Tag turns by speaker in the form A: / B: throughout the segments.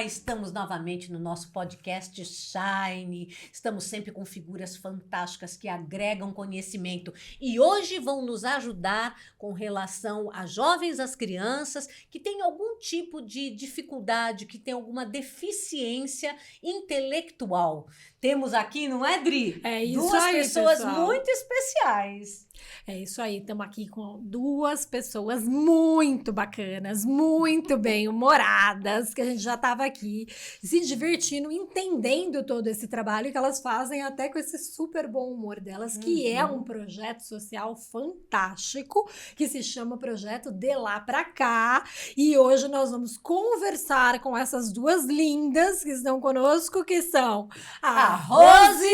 A: Estamos novamente no nosso podcast Shine. Estamos sempre com figuras fantásticas que agregam conhecimento e hoje vão nos ajudar com relação a jovens, às crianças que têm algum tipo de dificuldade, que têm alguma deficiência intelectual. Temos aqui, não é, Dri?
B: É isso
A: Duas
B: aí,
A: pessoas
B: pessoal.
A: muito especiais.
B: É isso aí, estamos aqui com duas pessoas muito bacanas, muito bem-humoradas, que a gente já estava aqui se divertindo, entendendo todo esse trabalho que elas fazem, até com esse super bom humor delas, que é um projeto social fantástico, que se chama Projeto De Lá Pra Cá. E hoje nós vamos conversar com essas duas lindas que estão conosco, que são a Rose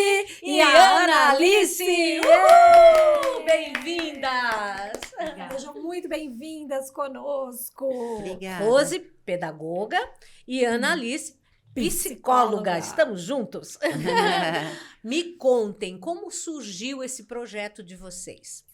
B: e a Analice.
A: Bem-vindas!
B: Sejam muito bem-vindas conosco.
C: Obrigada.
A: Rose, pedagoga, e Analice, psicóloga. Estamos juntos? Me contem, como surgiu esse projeto de vocês?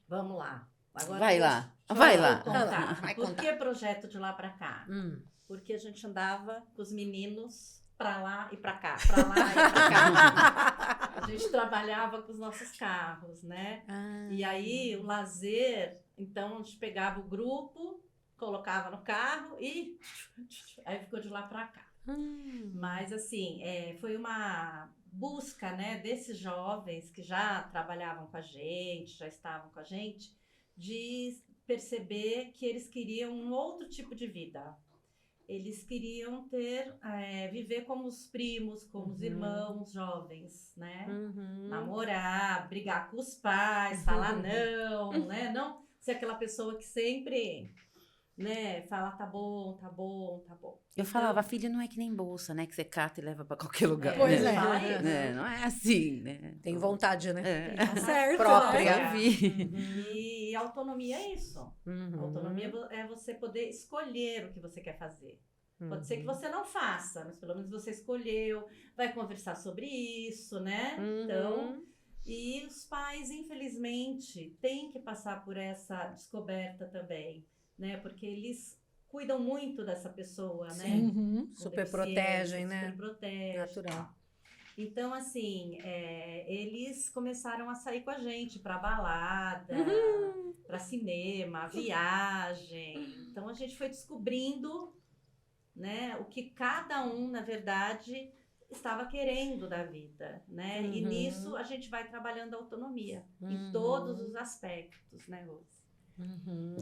D: Vamos lá. Agora
C: Vai
D: eu
C: lá,
D: vou
C: vai lá.
D: contar.
C: Vai
D: Por
C: contar.
D: que projeto de lá pra cá?
A: Hum.
D: Porque a gente andava com os meninos pra lá e pra cá, pra lá e pra cá. A gente trabalhava com os nossos carros, né? E aí o lazer, então a gente pegava o grupo, colocava no carro e aí ficou de lá pra cá. Mas assim, foi uma busca, né, desses jovens que já trabalhavam com a gente, já estavam com a gente, de perceber que eles queriam um outro tipo de vida. Eles queriam viver como os primos, como os irmãos jovens, né? Namorar, brigar com os pais, falar não, né? Não ser aquela pessoa que sempre, né, fala tá bom, tá bom, tá bom.
C: Eu falava, filho, não é que nem bolsa, né? Que você cata e leva pra qualquer lugar.
B: Pois
C: né?
B: é.
D: Fala isso.
C: Não é assim, né?
A: Tem vontade, né?
B: Tá certo,
A: Própria.
B: né?
C: Eu vi.
D: E autonomia é isso. Autonomia é você poder escolher o que você quer fazer. Pode ser que você não faça, mas pelo menos você escolheu, vai conversar sobre isso, né? Então, e os pais, infelizmente, têm que passar por essa descoberta também, né? Porque eles cuidam muito dessa pessoa, né?
B: Uhum.
D: Com
A: Super
D: deficiência,
A: protegem, né?
D: Super protegem.
A: Natural.
D: Então, assim, eles começaram a sair com a gente pra balada, pra cinema, viagem. Então, a gente foi descobrindo, né, o que cada um, na verdade, estava querendo da vida, né? E nisso a gente vai trabalhando a autonomia em todos os aspectos, né, Rose?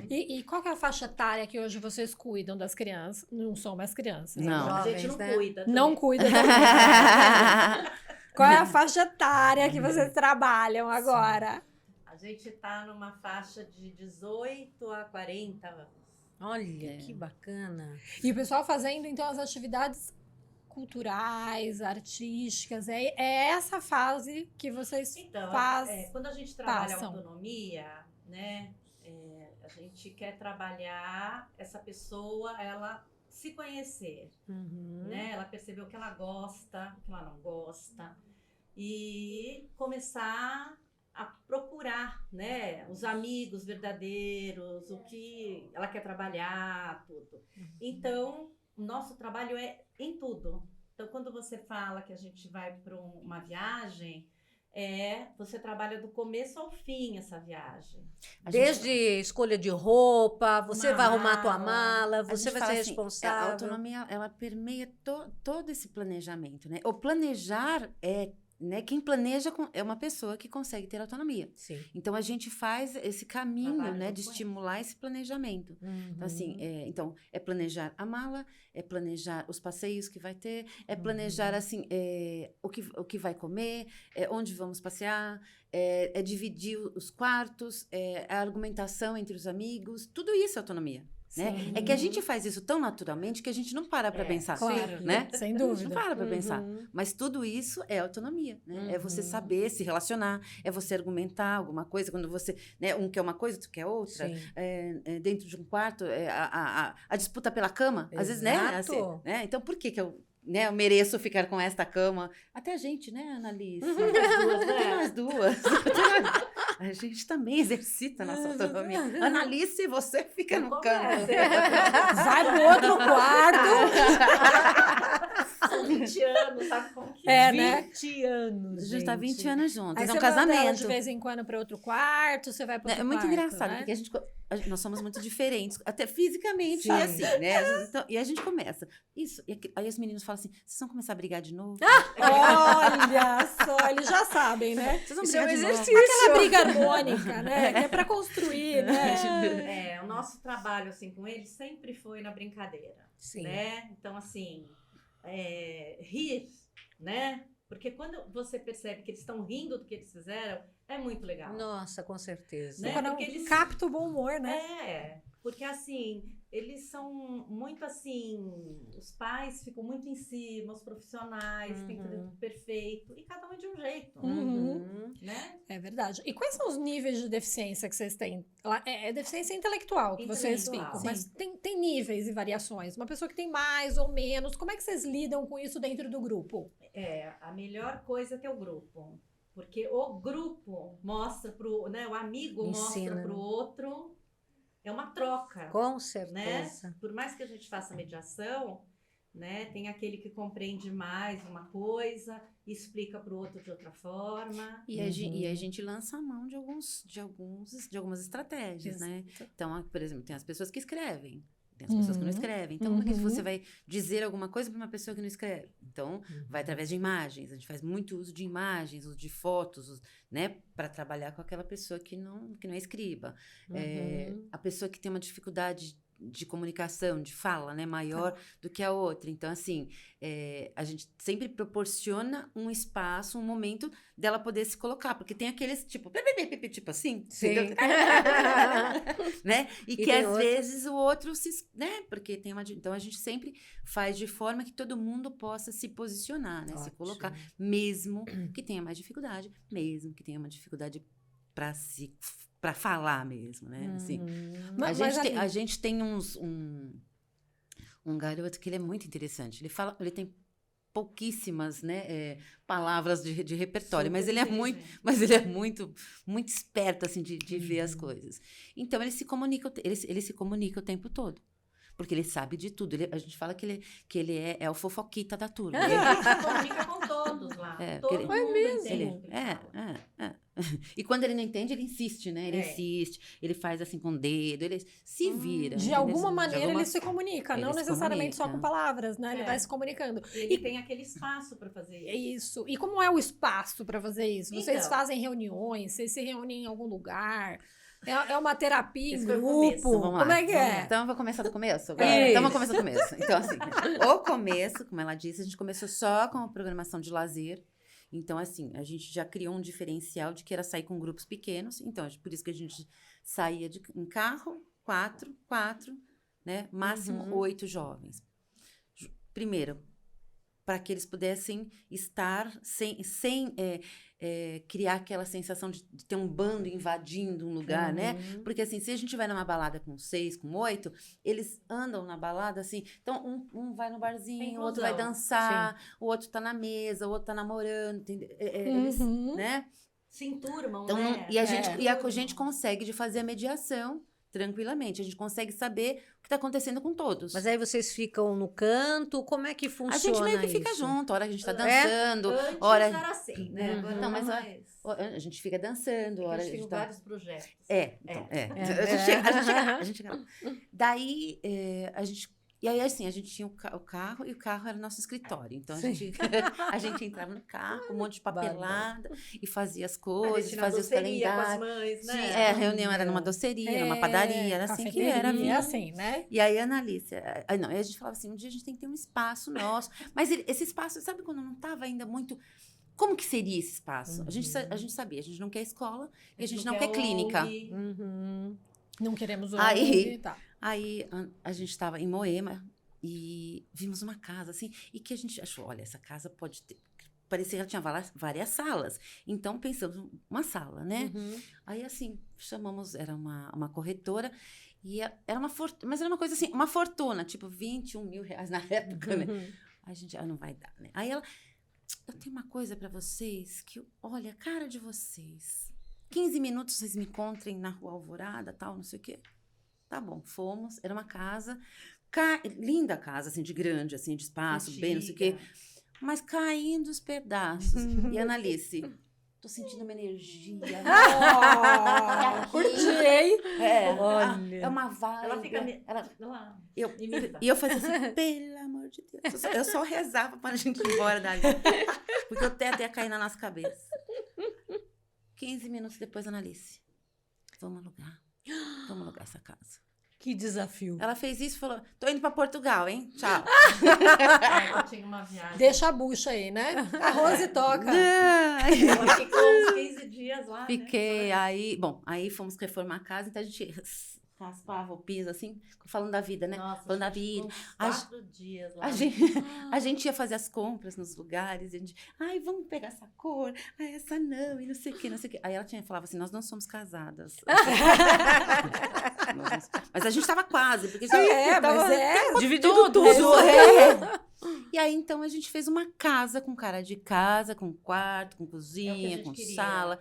B: E qual que é a faixa etária que hoje vocês cuidam das crianças? Não são mais crianças.
C: Não.
D: A
A: Jovens,
D: gente não
A: né?
D: cuida.
B: Não
D: também.
B: cuida também. Qual é a faixa etária que vocês trabalham agora?
D: A gente tá numa faixa de 18 a 40 anos.
A: Olha, que bacana.
B: E o pessoal fazendo, então, as atividades culturais, artísticas. É essa fase que vocês
D: Então,
B: fazem.
D: quando a gente trabalha a
B: passam.
D: autonomia, né, a gente quer trabalhar essa pessoa, ela se conhecer, né? Ela perceber o que ela gosta, o que ela não gosta e começar a procurar, né, os amigos verdadeiros, o que ela quer trabalhar, tudo. Então, o nosso trabalho é em tudo. Então, quando você fala que a gente vai para uma viagem, você trabalha do começo ao fim essa viagem.
A: Desde escolha de roupa, você vai arrumar a tua mala,
C: A
A: você
C: gente
A: vai
C: fala
A: ser
C: assim,
A: responsável.
C: A autonomia, ela permeia todo esse planejamento, né? O planejar né? Quem planeja é uma pessoa que consegue ter autonomia.
A: Sim.
C: Então, a gente faz esse caminho,
D: Trabalho
C: né?
D: junto
C: De
D: com
C: estimular esse planejamento. Então, assim, é planejar a mala, é planejar os passeios que vai ter, é planejar, assim, o que vai comer, onde vamos passear, é dividir os quartos, a argumentação entre os amigos, tudo isso é autonomia. Né? É que a gente faz isso tão naturalmente que a gente não para para pensar.
B: Claro,
C: Né?
B: sem
C: A gente não
B: dúvida.
C: para para pensar. Mas tudo isso é autonomia. Né? É você saber se relacionar, é você argumentar alguma coisa, quando você, né, um quer uma coisa, outro quer outra.
A: Sim.
C: Dentro de um quarto, a disputa pela cama, às vezes, né?
A: Exato.
C: Assim, né? Então, por que eu mereço ficar com esta cama? Até a gente, né, Analice?
D: As duas, né?
C: Até nós duas. A gente também exercita a nossa autonomia. Analice, você fica no canto.
B: Vai pro outro quarto.
D: São 20 anos, sabe como que
B: É, né?
A: 20 anos,
C: A gente tá 20 anos juntos.
B: Aí
C: É
B: você
C: um
B: manda ela
C: casamento.
B: de vez em quando para outro quarto, você vai para outro
C: É muito
B: quarto,
C: engraçado,
B: né?
C: porque nós somos muito diferentes, até fisicamente
A: Sim.
C: e assim, né? Então, e a gente começa. Isso. Aí os meninos falam assim: vocês vão começar a brigar de novo?
B: Olha só, eles já sabem, né?
C: Vocês vão
A: Isso é um
C: brigar de novo?
A: exercício.
B: Aquela briga harmônica, né? Que é pra construir, né?
D: o nosso trabalho assim com eles sempre foi na brincadeira,
A: Sim.
D: né? Então assim, rir, né? Porque quando você percebe que eles estão rindo do que eles fizeram, é muito legal.
A: Nossa, com certeza.
D: Né?
B: Quando
D: Porque eles-
B: capta o bom humor, né?
D: Porque assim, eles são muito assim, os pais ficam muito em cima, os profissionais têm que fazer tudo perfeito, e cada um é de um jeito,
B: Uhum.
D: né?
B: É verdade. E quais são os níveis de deficiência que vocês têm? É deficiência intelectual que vocês
D: Intelectual.
B: ficam, mas tem níveis e variações. Uma pessoa que tem mais ou menos, como é que vocês lidam com isso dentro do grupo?
D: A melhor coisa que é o grupo. Porque o grupo mostra pro, né, o amigo
A: Ensina,
D: mostra pro
A: né?
D: outro, é uma troca,
A: Com
D: né?
A: certeza.
D: Por mais que a gente faça mediação, né, tem aquele que compreende mais uma coisa, explica pro outro de outra forma.
C: E a gente lança a mão de algumas estratégias, né? Então, por exemplo, tem as pessoas que escrevem. Tem as pessoas que não escrevem. Então, como é que você vai dizer alguma coisa para uma pessoa que não escreve? Então, vai através de imagens. A gente faz muito uso de imagens, uso de fotos, né? Para trabalhar com aquela pessoa que não é escriba. A pessoa que tem uma dificuldade de comunicação, de fala, né? Maior do que a outra. Então, assim, a gente sempre proporciona um espaço, um momento dela poder se colocar. Porque tem aqueles, tipo assim.
A: Sim.
C: Né? E que
A: tem
C: às
A: outros-
C: vezes o outro né? Porque tem então a gente sempre faz de forma que todo mundo possa se posicionar, né? Se
A: Ótimo.
C: colocar, mesmo que tenha mais dificuldade, mesmo que tenha uma dificuldade para falar mesmo, né? Assim,
B: Mas
C: a gente tem um garoto que ele é muito interessante. Ele tem pouquíssimas, né, palavras de repertório, mas ele é muito muito esperto assim de ver as coisas. Então ele se comunica o tempo todo. Porque ele sabe de tudo. A gente fala que ele é o fofoquita da turma.
D: Ele se comunica com todos lá. Todo
C: ele-
D: mundo
B: mesmo?
D: entende o que ele fala.
C: E quando ele não entende, ele insiste, né? Ele insiste, ele faz assim com o dedo, ele se vira.
B: De
C: entendeu?
B: alguma
C: De
B: maneira
C: alguma-
B: ele se comunica,
C: ele
B: não
C: se
B: necessariamente só com
C: comunica.
B: palavras, né? Ele vai se comunicando.
D: Ele tem aquele espaço para fazer
B: É
D: isso.
B: isso. E como é o espaço para fazer isso? Vocês
D: Então.
B: fazem reuniões? Vocês se reúnem em algum lugar? É uma terapia em
D: Esse foi o
B: grupo?
D: começo.
C: Então, vamos lá.
B: Como é que é?
C: Então, eu vou começar do começo?
A: Isso.
C: Então, vamos começar do começo. Então, assim, o começo, como ela disse, a gente começou só com a programação de lazer. Então, assim, a gente já criou um diferencial de que era sair com grupos pequenos. Então, por isso que a gente saía em carro, quatro, né? Máximo 8 jovens. Primeiro, para que eles pudessem estar sem criar aquela sensação de ter um bando invadindo um lugar, né? Porque, assim, se a gente vai numa balada com 6, com 8, eles andam na balada, assim, então um vai no barzinho, o outro vai
D: inclusão.
C: dançar, o outro tá na mesa, o outro tá namorando, entendeu? Eles, né?
D: Se enturmam,
C: Então,
D: né?
C: e a gente consegue de fazer a mediação tranquilamente. A gente consegue saber o que está acontecendo com todos.
A: Mas aí vocês ficam no canto, como é que funciona
C: a gente meio que fica
A: isso?
C: junto, a hora que a gente está
A: É?
C: dançando,
D: Antes
C: hora...
D: era assim, né? Agora
C: Não, mas
D: mais.
C: a gente fica dançando, a hora
D: A
C: a
D: gente
C: gente
D: tem
C: tá...
D: vários projetos.
C: A gente chega lá. Daí, a gente... E aí, assim, a gente tinha o carro, e o carro era o nosso escritório. Então, a gente entrava no carro, um monte de papelada, e fazia as coisas, fazia os
D: com as
C: calendários.
D: mães, né?
C: A reunião era numa doceria, numa padaria, era assim que era.
B: Cafeteria, assim, né?
C: E aí, a Analícia... Aí a gente falava assim, um dia a gente tem que ter um espaço nosso. Mas esse espaço, sabe quando não estava ainda muito... Como que seria esse espaço? A gente sabia, a gente não quer escola e a gente não quer clínica.
B: Não queremos
C: Aí-
B: tá.
C: Aí a gente estava em Moema e vimos uma casa assim, e que a gente achou, olha, essa casa pode ter. Parecia que ela tinha várias salas. Então pensamos, uma sala, né? Aí assim, chamamos, era uma corretora, e era uma fortuna, mas era uma coisa assim, uma fortuna, tipo 21 mil reais na época, né? Aí a gente, não vai dar, né? Aí ela, eu tenho uma coisa para vocês, que olha, a cara de vocês. 15 minutos vocês me encontrem na Rua Alvorada, tal, não sei o quê. Tá bom, fomos. Era uma casa, linda casa, assim, de grande, assim, de espaço, bem, não sei o quê. Mas caindo os pedaços. E a Analice, tô sentindo uma energia.
B: Curti, hein?
A: Olha.
C: É uma vibe.
D: Ela fica... imita.
C: E eu fazia assim, pelo amor de Deus. Eu só rezava pra gente ir embora dali. Porque o teto ia cair na nossa cabeça. 15 minutos depois, Analice, vamos alugar essa casa.
A: Que desafio.
C: Ela fez isso e falou, tô indo pra Portugal, hein? Tchau.
D: Eu tinha uma viagem.
B: Deixa a bucha aí, né? A Rose toca.
D: Ela ficou uns 15 dias lá,
C: Fiquei,
D: né?
C: aí fomos reformar a casa, então a gente raspava o piso, assim, falando da vida, né?
D: Nossa,
C: falando da
D: a gente
C: vida.
D: ficou uns 4 dias lá.
C: A gente ia fazer as compras nos lugares, e a gente, vamos pegar essa cor, essa não, e não sei o que, não sei o que. Aí ela falava assim, nós não somos casadas. Mas a gente tava quase, porque
A: Dividindo tudo.
C: E aí, então, a gente fez uma casa com cara de casa, com quarto, com cozinha,
D: gente
C: com
D: queria.
C: sala.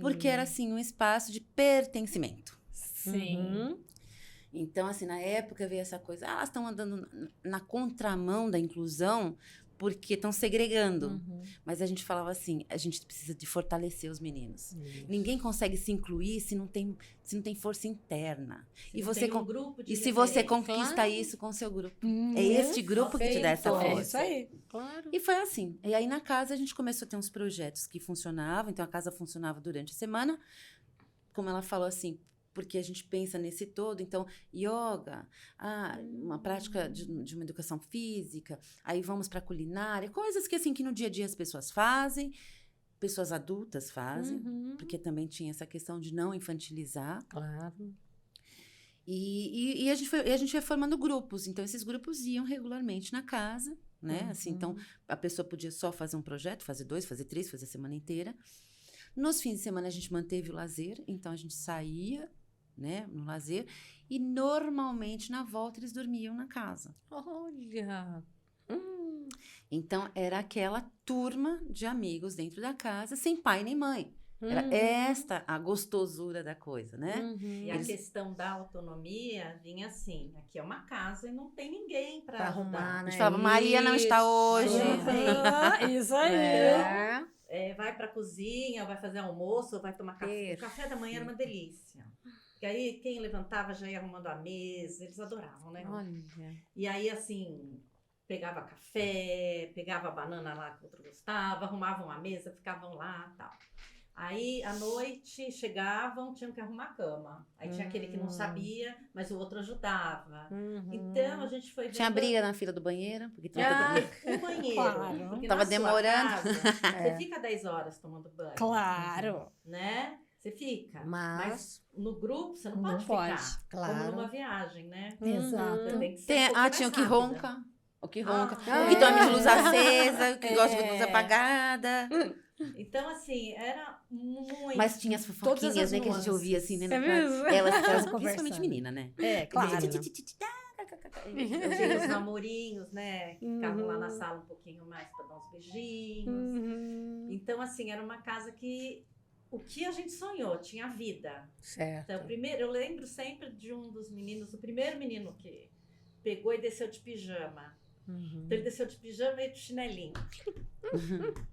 C: Porque era, assim, um espaço de pertencimento.
D: Sim.
A: Uhum.
C: Então, assim, na época veio essa coisa, elas estão andando na contramão da inclusão porque estão segregando. Mas a gente falava assim, a gente precisa de fortalecer os meninos. Ninguém consegue se incluir se não tem força interna. E você
D: tem um grupo de
C: se você
D: referência.
C: conquista
A: Claro.
C: isso com o seu grupo. É este grupo que te dá essa
D: Perfeito.
C: força.
B: É isso aí.
A: Claro.
C: E foi assim. E aí, na casa, a gente começou a ter uns projetos que funcionavam. Então, a casa funcionava durante a semana. Como ela falou assim, porque a gente pensa nesse todo. Então, yoga, uma prática de uma educação física. Aí, vamos para culinária. Coisas que, assim, que no dia a dia as pessoas fazem. Pessoas adultas fazem. Porque também tinha essa questão de não infantilizar.
A: Claro.
C: E a gente foi formando grupos. Então, esses grupos iam regularmente na casa, né? Assim, então, a pessoa podia só fazer um projeto, fazer 2, fazer 3, fazer a semana inteira. Nos fins de semana, a gente manteve o lazer. Então, a gente saía, né, no lazer. E, normalmente, na volta, eles dormiam na casa.
A: Olha.
C: Então, era aquela turma de amigos dentro da casa, sem pai nem mãe. Era esta a gostosura da coisa, né?
D: E a questão da autonomia vinha assim, aqui é uma casa e não tem ninguém para
A: arrumar,
C: A
A: né?
C: gente falava, Maria não está hoje.
B: Isso aí.
D: Vai para a cozinha, vai fazer almoço, vai tomar café. O café da manhã era uma delícia. Porque aí quem levantava já ia arrumando a mesa, eles adoravam, né?
A: Olha.
D: E aí, assim, pegava café, pegava a banana lá que o outro gostava, arrumavam a mesa, ficavam lá e tal. Aí, à noite, chegavam, tinham que arrumar a cama. Aí tinha aquele que não sabia, mas o outro ajudava. Então, a gente foi vendo...
C: Tinha briga na fila do banheiro. Porque tinha
D: o banheiro.
B: Claro.
D: Porque
C: Tava
D: na sua
C: demorando.
D: casa, você fica 10 horas tomando banho.
B: Claro.
D: Né? Você fica.
A: Mas
D: no grupo, você não,
B: Não
D: pode
B: pode,
D: ficar.
A: claro.
D: Como numa viagem, né?
B: Exato.
D: Você tem que ser um pouco
C: Tinha o
D: mais
C: que
D: rápida.
C: ronca. O que ronca.
D: Ah,
C: O que dorme de luz acesa. O que gosta de luz apagada.
D: Então, assim, era muito...
C: Mas tinha as
B: Todas as
C: fofoquinhas, né? Que a gente
B: nuances.
C: ouvia assim, né?
A: É mesmo?
C: Elas,
B: Conversando.
C: principalmente menina, né?
B: Claro.
D: Tinha os namorinhos, né? Que ficavam lá na sala um pouquinho mais para dar uns beijinhos. Então, assim, era uma casa que... O que a gente sonhou, tinha vida.
A: certo.
D: Então, eu lembro sempre de um dos meninos, o primeiro menino que pegou e desceu de pijama. Então, ele desceu de pijama e de chinelinho.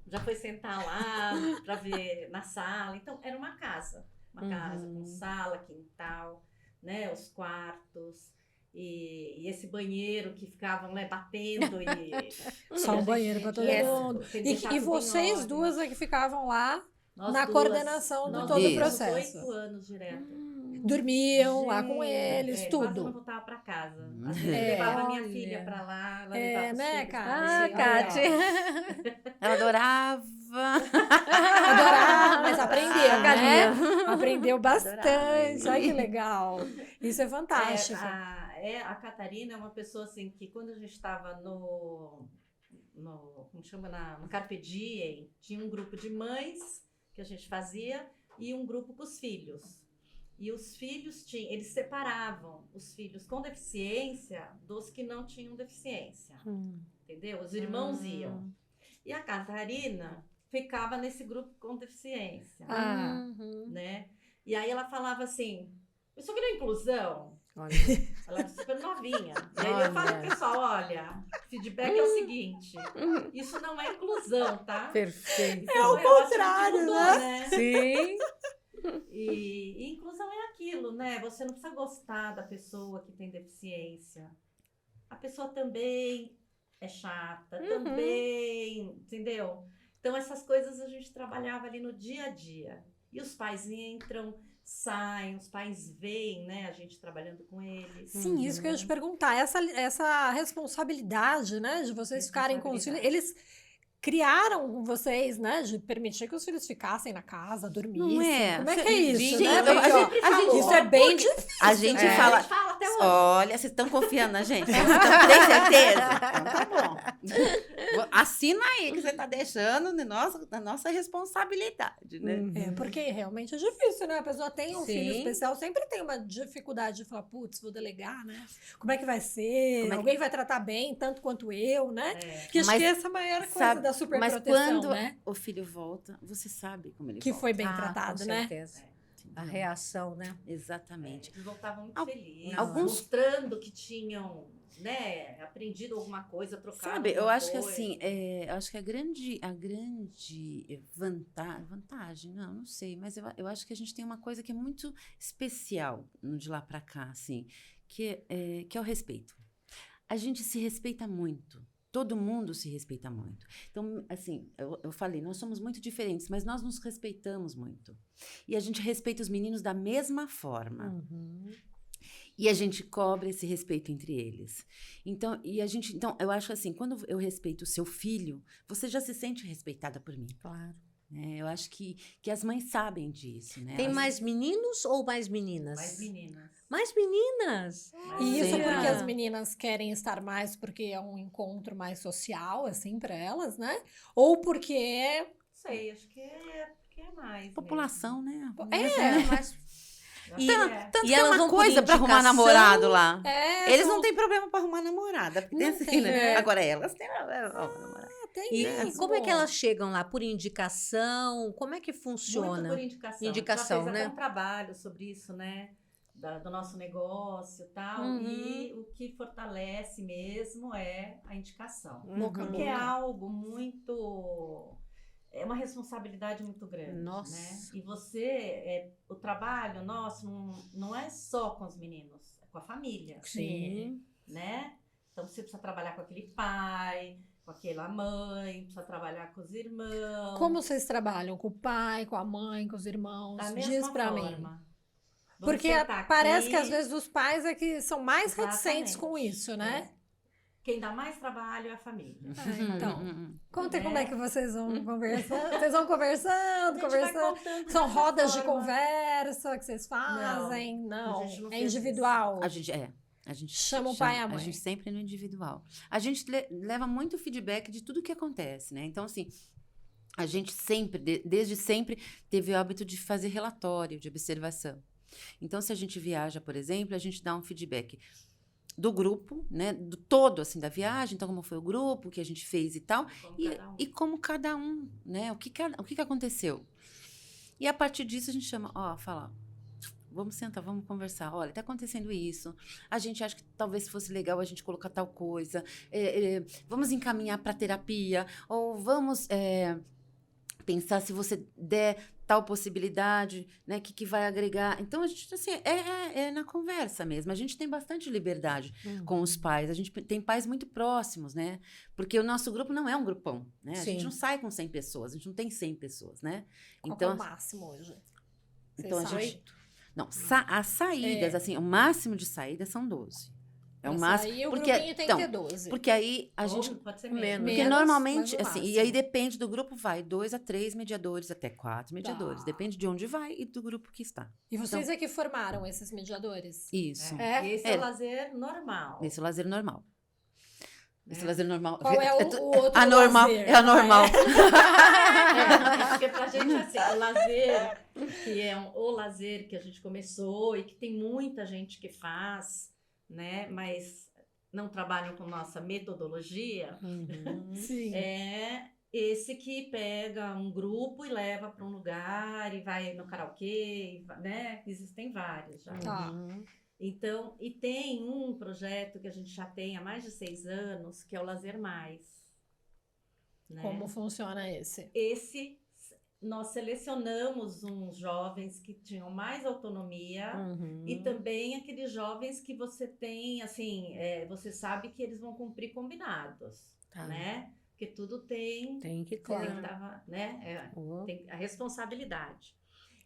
D: Já foi sentar lá para ver na sala. Então, era uma casa. Uma casa com sala, quintal, né? Os quartos. E esse banheiro que ficavam, né, batendo.
B: Só um banheiro para todo mundo. E vocês duas é que ficavam lá na coordenação de todo o processo.
D: 8 anos direto.
B: Dormiam lá com eles,
D: Quase não
B: tudo.
D: voltava para casa. Às vezes eu levava minha filha para lá, ela levava os
B: né,
D: filhos pra
B: Kátia?
D: lá.
A: Kátia.
C: Ela adorava.
B: Adorava, mas aprendeu, né?
A: Galinha.
B: Aprendeu bastante. Olha que legal. Isso é fantástico.
D: A Catarina é uma pessoa assim que quando a gente estava como chama, no Carpe Diem, tinha um grupo de mães que a gente fazia e um grupo com os filhos. E os filhos eles separavam os filhos com deficiência dos que não tinham deficiência. Entendeu? Os irmãos iam. E a Catarina ficava nesse grupo com deficiência,
A: Uhum.
D: né? E aí ela falava assim, isso aqui não é inclusão?
A: Olha.
D: Ela era super novinha. E aí eu falo pro pessoal, olha, feedback é o seguinte, isso não é inclusão, tá?
A: Perfeito.
B: É o
D: Então, eu acho que
B: contrário,
D: mudou,
B: né?
A: Sim.
D: E inclusão é aquilo, né? Você não precisa gostar da pessoa que tem deficiência. A pessoa também é chata, também, entendeu? Então, essas coisas a gente trabalhava ali no dia a dia. E os pais entram, saem, os pais veem, né? A gente trabalhando com eles.
B: Sim, isso que eu ia te perguntar. Essa responsabilidade, né, de vocês ficarem com os filhos, eles criaram com vocês, né, de permitir que os filhos ficassem na casa, dormissem.
C: Não é?
B: Como é que é isso,
C: Gente,
B: né?
C: a
B: Porque, ó,
D: sempre falou.
B: isso é bem difícil.
C: A gente
B: né?
C: fala,
D: A gente fala até hoje.
C: olha, vocês estão confiando na gente? Tem certeza? Então tá bom. Assina aí que você tá deixando na nossa responsabilidade, né?
B: É, porque realmente é difícil, né? A pessoa tem um filho
A: Sim.
B: especial, sempre tem uma dificuldade de falar, putz, vou delegar, né? Como é que vai ser?
C: Como é que-
B: Alguém vai tratar bem, tanto quanto eu, né?
D: É.
B: Que acho
C: Mas
B: que essa é a maior coisa
C: sabe-
B: da
C: Mas
B: superproteção,
C: quando
B: né?
C: o filho volta, você sabe como ele
B: Que
C: volta.
B: foi bem
A: Ah,
B: tratado,
A: com
B: né?
A: certeza. A
C: Entendeu?
A: reação, né?
C: Exatamente.
D: Eles voltavam muito
C: Al-
D: felizes,
C: alguns-
D: mostrando que tinham, né, aprendido alguma coisa, trocado
C: Sabe, eu
D: alguma
C: acho que
D: coisa.
C: assim, eu acho que a grande vantagem, não sei, mas eu acho que a gente tem uma coisa que é muito especial no de lá pra cá, assim, que é o respeito. A gente se respeita muito. Todo mundo se respeita muito. Então, assim, eu falei, nós somos muito diferentes, mas nós nos respeitamos muito. E a gente respeita os meninos da mesma forma.
A: Uhum.
C: E a gente cobra esse respeito entre eles. Então, eu acho assim, quando eu respeito o seu filho, você já se sente respeitada por mim.
A: Claro.
C: Né? Eu acho que as mães sabem disso, né?
A: Tem
C: Elas-
A: mais meninos ou mais meninas?
D: Mais meninas.
A: Mais meninas?
B: E isso
C: Sim.
B: porque as meninas querem estar mais porque é um encontro mais social, assim, pra elas, né? Ou porque
D: Não sei, acho que é mais.
C: População, né?
A: É, mas
D: Mesmo.
A: E-
C: Tanto
A: E
C: que é
A: elas
C: uma
A: vão por
C: coisa pra arrumar
A: indicação?
C: namorado lá. Eles
B: são-
C: não têm problema pra arrumar namorada. Porque tem
B: Não
C: assim,
B: tem,
C: né?
B: é.
C: Agora elas têm problema pra arrumar namorada.
B: tem
A: E
B: mesmo.
A: como é que elas chegam lá? Por indicação? Como é que
D: Muito
A: funciona?
D: por indicação.
A: Indicação,
D: Já fez
A: né?
D: até um trabalho sobre isso, né? Do nosso negócio e tal.
A: Uhum.
D: E o que fortalece mesmo é a indicação.
B: Boca a
D: Porque é
B: boca.
D: algo muito. É uma responsabilidade muito grande.
A: Nossa.
D: Né? E você, o trabalho nosso não é só com os meninos, é com a família.
A: Sim.
D: Né? Então você precisa trabalhar com aquele pai, com aquela mãe, precisa trabalhar com os irmãos.
B: Como vocês trabalham? Com o pai, com a mãe, com os irmãos?
D: Da
B: Diz
D: mesma
B: pra mim.
D: forma. Vamos
B: Porque
D: sentar
B: parece
D: aqui.
B: que às vezes os pais é que são mais reticentes
D: Exatamente.
B: com isso, né?
D: É. Quem dá mais trabalho é a família.
B: Então, conta
D: É.
B: como é que vocês vão conversando. Vocês vão conversando,
D: A gente vai
B: conversando.
D: contando
B: São
D: dessa
B: rodas de
D: forma.
B: conversa que vocês fazem? Não,
D: a gente não
B: é
D: fez
B: individual.
C: A gente
B: Chama o pai e a mãe.
C: A gente sempre no individual. A gente leva muito feedback de tudo que acontece, né? Então, assim, a gente sempre, desde sempre, teve o hábito de fazer relatório, de observação. Então, se a gente viaja, por exemplo, a gente dá um feedback do grupo, né? Do todo, assim, da viagem. Então, como foi o grupo, o que a gente fez e tal.
D: Como
C: E,
D: cada um.
C: e como cada um, né? O que aconteceu. E a partir disso, a gente chama, fala, vamos sentar, vamos conversar. Olha, tá acontecendo isso. A gente acha que talvez fosse legal a gente colocar tal coisa. Vamos encaminhar para terapia. Ou vamos pensar se você der tal possibilidade, né? Que vai agregar. Então, a gente, assim, é na conversa mesmo. A gente tem bastante liberdade com os pais. A gente tem pais muito próximos, né? Porque o nosso grupo não é um grupão, né? A
A: Sim.
C: gente não sai com 100 pessoas. A gente não tem 100 pessoas, né?
B: Qual que é
C: Então,
B: o máximo hoje?
C: então a
B: Vocês
C: gente...
B: sabem?
C: Não, as saídas, assim, o máximo de saídas são 12. É o
B: Pra
C: máximo.
B: sair, o
C: porque,
B: grupinho tem
C: então,
B: que ter 12.
C: porque aí a
D: Ou
C: gente...
D: pode ser
A: menos.
D: menos.
C: Porque
B: Menos,
C: normalmente,
B: mas o
C: assim, e
B: máximo.
C: aí depende do grupo, vai 2 a 3 mediadores, até 4 mediadores.
B: Tá.
C: Depende de onde vai e do grupo que está.
B: E vocês é que formaram esses mediadores?
C: Isso.
B: É?
D: E esse é o lazer normal.
C: Esse é o lazer normal. Esse é o
D: É.
C: lazer normal.
B: Qual é o outro
C: anormal,
B: lazer?
C: é anormal.
D: Porque pra gente, assim, o lazer, que é o lazer que a gente começou e que tem muita gente que faz, né? Mas não trabalham com nossa metodologia,
A: Uhum.
B: Sim.
D: é esse que pega um grupo e leva para um lugar e vai no karaokê, né? Existem vários já.
B: Tá.
D: Então, e tem um projeto que a gente já tem há mais de 6 anos, que é o Lazer Mais. Né?
B: Como funciona esse?
D: Esse, nós selecionamos uns jovens que tinham mais autonomia e também aqueles jovens que você tem, assim, você sabe que eles vão cumprir combinados,
A: Tá.
D: né? Porque tudo tem
A: Tem que,
D: tem que
A: claro.
D: dar, né?
A: Oh.
D: Tem a responsabilidade.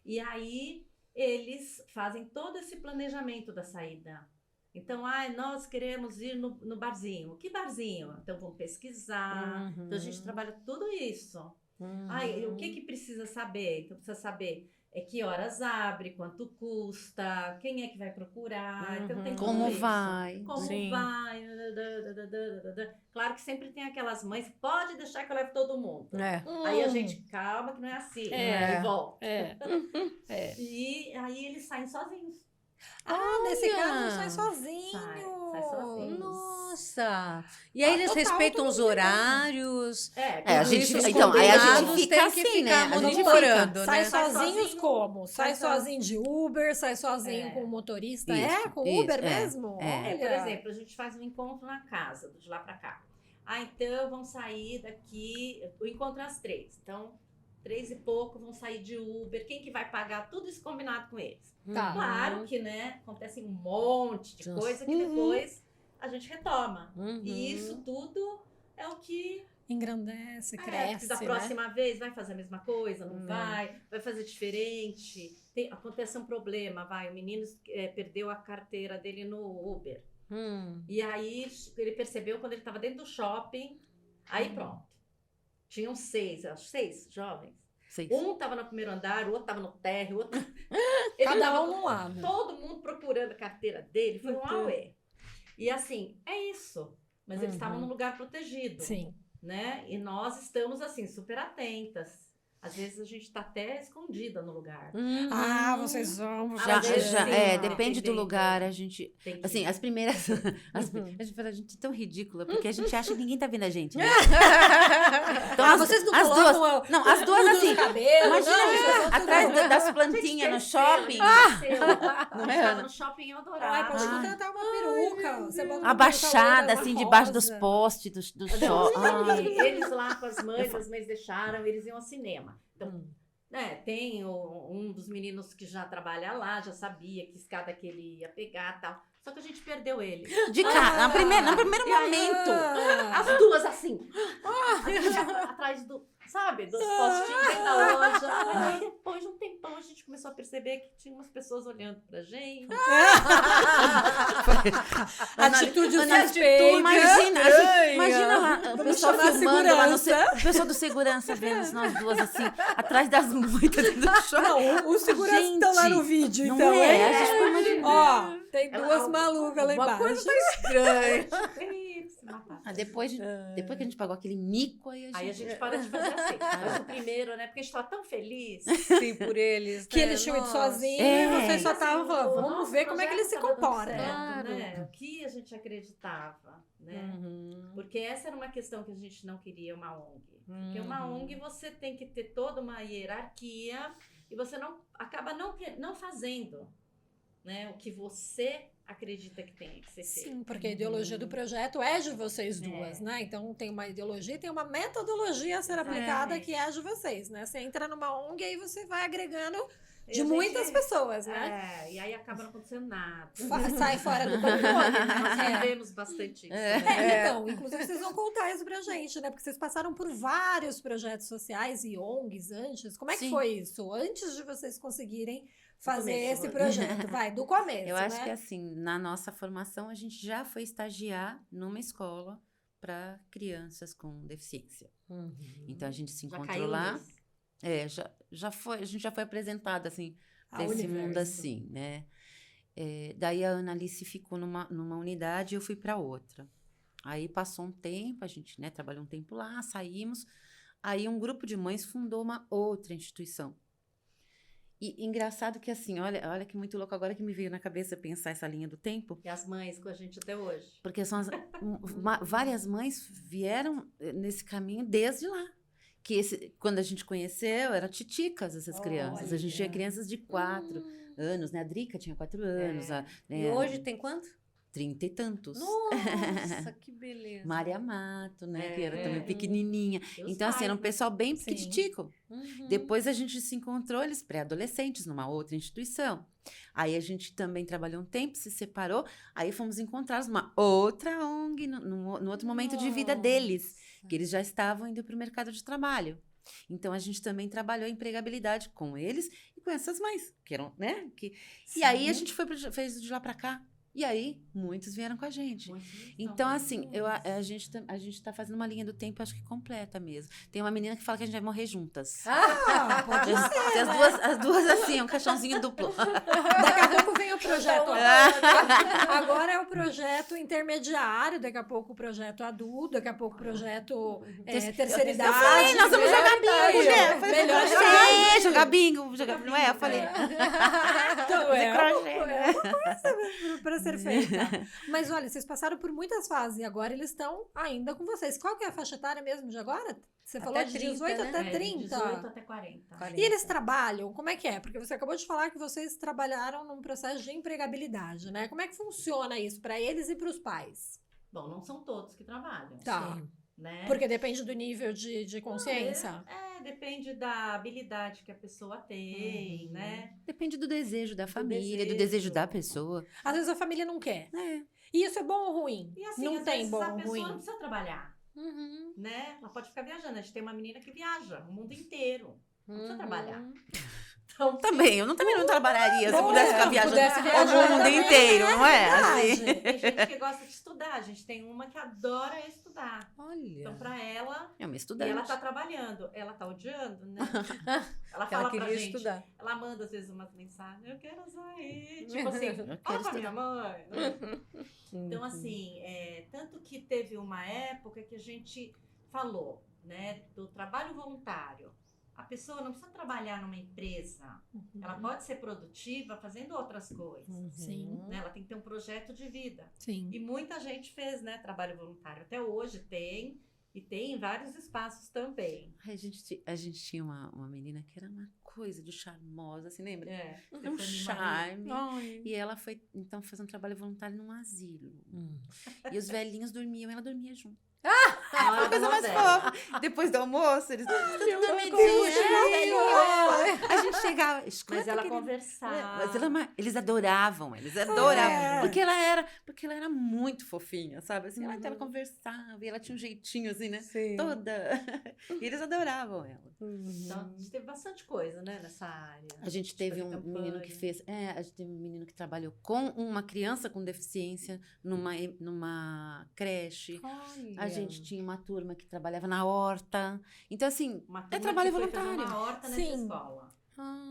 D: E aí eles fazem todo esse planejamento da saída. Então, nós queremos ir no barzinho. Que barzinho? Então, vamos pesquisar. Então, a gente trabalha tudo isso. O que precisa saber? Então, precisa saber que horas abre, quanto custa, quem é que vai procurar. Então, tem tudo
C: Como
D: isso.
C: vai?
D: Como
A: Sim.
D: vai? Claro que sempre tem aquelas mães, pode deixar que eu leve todo mundo. Aí a gente, calma que não é assim.
B: É.
D: E volta.
B: É.
D: E aí eles saem sozinhos.
B: Nesse
A: Olha!
B: caso, sai sozinho.
D: Sai sozinho.
A: Nossa! E aí eles
B: Total
A: respeitam os
B: autonomia.
A: horários.
C: a
A: tudo
C: gente-
A: isso, os
C: então, aí a gente
A: combinados
C: fica
A: tem que
C: assim, né?
A: ficar
C: A gente
A: monitorando, né?
B: Sai
D: Sai
B: sozinhos
D: sozinho.
B: como? Sai
D: Sai
B: sozinho de Uber, sai sozinho
D: É.
B: com o motorista.
C: Isso,
B: Com
C: isso,
B: Uber
C: é.
B: mesmo?
C: É.
D: Por
B: Olha.
D: exemplo, a gente faz um encontro na casa, de lá pra cá. Então vão sair daqui, o encontro é às 3. Então, 3 e pouco vão sair de Uber. Quem que vai pagar? Tudo isso combinado com eles.
B: Tá.
D: Claro que, né, acontece um monte de
A: Nossa.
D: coisa que depois a gente retoma.
A: Uhum.
D: E isso tudo é o que
B: Engrandece,
D: porque
B: cresce,
D: da
B: né?
D: próxima vez vai fazer a mesma coisa, não vai fazer diferente. Acontece um problema, o menino perdeu a carteira dele no Uber. E aí ele percebeu quando ele estava dentro do shopping, aí pronto. Tinham 6 jovens.
C: 6.
D: Um estava no primeiro andar, o outro estava no térreo, o outro...
B: Cada
D: tava
B: um num lado.
D: todo mundo procurando a carteira dele, foi um auê. E assim, é isso. Mas eles estavam num lugar protegido.
B: Sim.
D: Né? E nós estamos assim, super atentas. Às vezes a gente está até escondida no lugar.
B: Vocês vão.
C: Já,
D: Às vezes,
C: já,
D: sim,
C: depende do
D: dependendo.
C: lugar, a gente...
D: Tem que-
C: Assim, as primeiras... a gente fala, a gente é tão ridícula, porque a gente acha que ninguém tá vendo a gente, né? Então,
B: Vocês não
C: as
B: colocam
C: duas... Não, as duas assim...
B: cabelo,
C: Imagina
B: não,
C: a gente
B: vocês vão
C: atrás
B: tudo-
C: das plantinhas no shopping.
D: A gente estava no shopping
B: Ai, pode
D: Eldorado.
B: contratar uma peruca. Você bota uma
C: Abaixada,
B: peruca
C: assim,
B: loira,
C: debaixo dos
B: rosa.
C: postes do shopping.
D: Eles lá com as mães deixaram, eles iam ao cinema. Então, tem um dos meninos que já trabalha lá, já sabia que escada que ele ia pegar e tal. Só que a gente perdeu ele.
C: De cara, no primeiro
D: E aí,
C: momento.
D: As duas assim. Atrás dos postinhos dentro da loja. Aí depois de um tempão a gente começou a perceber que tinha umas pessoas olhando pra gente.
B: Atitude
C: Ana-
B: suspeita.
C: Imagina lá, o
B: Vamos
C: pessoal
B: chamar a
C: filmando lá no
B: segurança.
C: o pessoal do segurança vendo nós duas assim, atrás das moitas do shopping.
B: Não, os seguranças estão lá no vídeo,
C: Não
B: então.
C: é?
B: hein?
C: A gente ficou imaginando.
B: Ó, tem
D: Ela-
B: duas malucas lá
A: Uma
B: embaixo.
A: coisa tá estranha.
D: Se matar.
C: Depois que a gente pagou aquele mico, aí
D: Aí a gente para de fazer assim. Mas o primeiro, né? Porque a gente tava tão feliz.
A: Sim, por eles.
B: Que
A: né?
B: eles tinham ido
A: Nossa.
B: sozinhos
C: É.
B: e vocês só
D: Assim,
B: estavam falando,
D: o
B: vamos
D: nosso
B: ver como é que eles se
D: projeto tava dando
B: comportam.
D: certo,
A: Claro.
D: né? O que a gente acreditava, né?
A: Uhum.
D: Porque essa era uma questão que a gente não queria uma ONG. Porque uma ONG você tem que ter toda uma hierarquia e você acaba não fazendo, né? O que você acredita que tem que ser feito.
B: Sim, porque a ideologia do projeto é de vocês duas, né? Então tem uma ideologia e tem uma metodologia a ser aplicada
D: Exatamente.
B: que é a de vocês, né? Você entra numa ONG e aí você vai agregando
D: E
B: de
D: a
B: muitas
D: gente-
B: pessoas, né?
D: E aí acaba não acontecendo nada.
B: Sai fora do controle, né?
D: Nós vivemos bastante isso.
B: Então, inclusive vocês vão contar isso pra gente, né? Porque vocês passaram por vários projetos sociais e ONGs antes. Como é que
C: Sim.
B: foi isso? Antes de vocês conseguirem fazer
D: começo,
B: esse
D: vamos.
B: projeto, vai, do começo,
C: Eu acho
B: né?
C: que assim, na nossa formação, a gente já foi estagiar numa escola para crianças com deficiência.
A: Uhum.
C: Então a gente se
D: Já
C: encontrou
D: caiu
C: lá.
D: nisso.
C: Já foi, a gente já foi apresentada assim
B: Ao
C: para esse mundo
B: universo.
C: assim, né? Daí a Analice ficou numa unidade e eu fui para outra. Aí passou um tempo, a gente, né, trabalhou um tempo lá, saímos. Aí um grupo de mães fundou uma outra instituição. E engraçado que assim, olha que muito louco agora que me veio na cabeça pensar essa linha do tempo,
D: E as mães com a gente até hoje.
C: porque são várias mães vieram nesse caminho desde lá. quando a gente conheceu, eram titicas essas crianças. A gente tinha crianças de 4 anos, né? A Drica tinha 4 anos.
A: E hoje tem quanto?
C: 30 e tantos.
A: Nossa, que beleza.
C: Maria Mato, né? Que era também pequenininha.
D: E os
C: Então, assim,
D: pais,
C: era um pessoal bem
B: Sim.
C: piquititico.
A: Uhum.
C: Depois a gente se encontrou, eles pré-adolescentes, numa outra instituição. Aí a gente também trabalhou um tempo, se separou. Aí fomos encontrados numa outra ONG, no outro momento de vida deles. Que eles já estavam indo para o mercado de trabalho. Então, a gente também trabalhou a empregabilidade com eles e com essas mães, que eram, né? E aí, a gente fez de lá para cá. E aí, muitos vieram com a gente. Então, assim, a gente tá fazendo uma linha do tempo, acho que completa mesmo. Tem uma menina que fala que a gente vai morrer juntas.
B: Ah, pode ser,
C: As duas assim, um caixãozinho duplo.
B: Daqui a pouco vem o projeto. Agora é o projeto intermediário, daqui a pouco o projeto adulto, daqui a pouco o projeto terceira idade.
C: Eu falei, nós vamos jogar bingo, né? Eu falei,
B: Melhor
C: jogar bingo, não é? Eu falei,
B: Então,
C: fazer
B: é
C: crochê,
B: uma coisa para ser feita. Mas olha, vocês passaram por muitas fases e agora eles estão ainda com vocês. Qual que é a faixa etária mesmo de agora? Você falou
A: Até
B: de
A: 30,
B: 18
A: né?
B: até 30.
D: 18 até 40.
B: E eles trabalham? Como é que é? Porque você acabou de falar que vocês trabalharam num processo de empregabilidade, né? Como é que funciona isso para eles e para os pais?
D: Bom, não são todos que trabalham.
B: Tá.
D: Né?
B: Porque depende do nível de consciência.
D: Depende da habilidade que a pessoa tem, né?
C: depende do desejo da família, do
D: desejo.
C: desejo da pessoa.
B: Às vezes a família não quer.
C: É.
B: E isso é bom ou ruim?
D: E assim,
B: Não
D: às
B: tem
D: vezes
B: bom
D: a
B: ou
D: pessoa
B: ruim.
D: não precisa trabalhar,
A: Uhum.
D: né? Ela pode ficar viajando. A gente tem uma menina que viaja o mundo inteiro. Não precisa
A: Uhum.
D: trabalhar. Então,
C: Também não trabalharia se eu
B: Bom,
C: pudesse ficar viajando
B: pudesse
C: o
B: viajar
C: mundo
B: também,
C: inteiro, não é?
B: verdade.
C: Assim.
D: tem gente que gosta de estudar. A gente tem uma que adora estudar.
A: Olha.
D: Então, pra ela,
C: É uma
D: e
C: estudante.
D: ela tá trabalhando. Ela tá odiando, né? Ela
A: Ela
D: fala pra
A: queria
D: gente.
A: estudar.
D: Ela manda às vezes umas mensagens. Eu quero sair. Tipo assim,
C: quero
D: fala pra
C: estudar.
D: minha mãe. né? Então,
A: Uhum.
D: assim, tanto que teve uma época que a gente falou, né, do trabalho voluntário. A pessoa não precisa trabalhar numa empresa. Ela pode ser produtiva fazendo outras coisas.
A: Uhum.
B: Sim.
D: Né? Ela tem que ter um projeto de vida.
B: Sim.
D: E muita gente fez, né, trabalho voluntário. Até hoje tem, e tem em vários espaços também.
C: Ai, a gente tinha uma menina que era uma coisa de charmosa, assim, lembra? Um
D: Stephanie Marie.
C: charme.
A: Ai.
C: E ela foi, então, fazer um trabalho voluntário num asilo.
A: Hum.
C: E os velhinhos dormiam, ela dormia junto.
D: Ah,
C: Foi a coisa mais
D: novela.
C: fofa. Depois do almoço, eles tudo dormidinho. A gente chegava, escuta,
D: Mas ela
C: querida.
D: conversava.
C: Mas eles adoravam, porque ela era muito fofinha, sabe? Assim, então ela conversava e ela tinha um jeitinho assim, né?
A: Sim.
C: Toda. E eles adoravam ela.
D: Então, a gente teve bastante coisa, né, nessa área.
C: A gente teve
D: fazia
C: um menino que
D: campanha.
C: fez. A gente teve um menino que trabalhou com uma criança com deficiência numa creche.
A: Olha.
C: A gente tinha uma turma que trabalhava na horta. Então, assim,
D: Uma turma
C: trabalho
D: que foi fazer
C: voluntário.
D: uma horta nessa
B: Sim.
D: escola.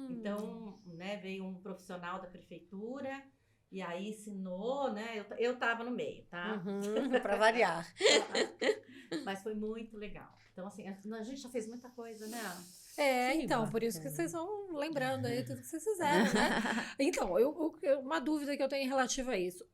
D: Então, né, veio um profissional da prefeitura e aí ensinou, né? Eu tava no meio, tá?
A: Uhum, pra variar.
D: Mas foi muito legal. Então, assim, a gente já fez muita coisa, né?
B: É,
A: Que
B: então, por isso que
A: bacana.
B: vocês vão lembrando aí tudo que vocês fizeram, né? Então, uma dúvida que eu tenho relativa a isso.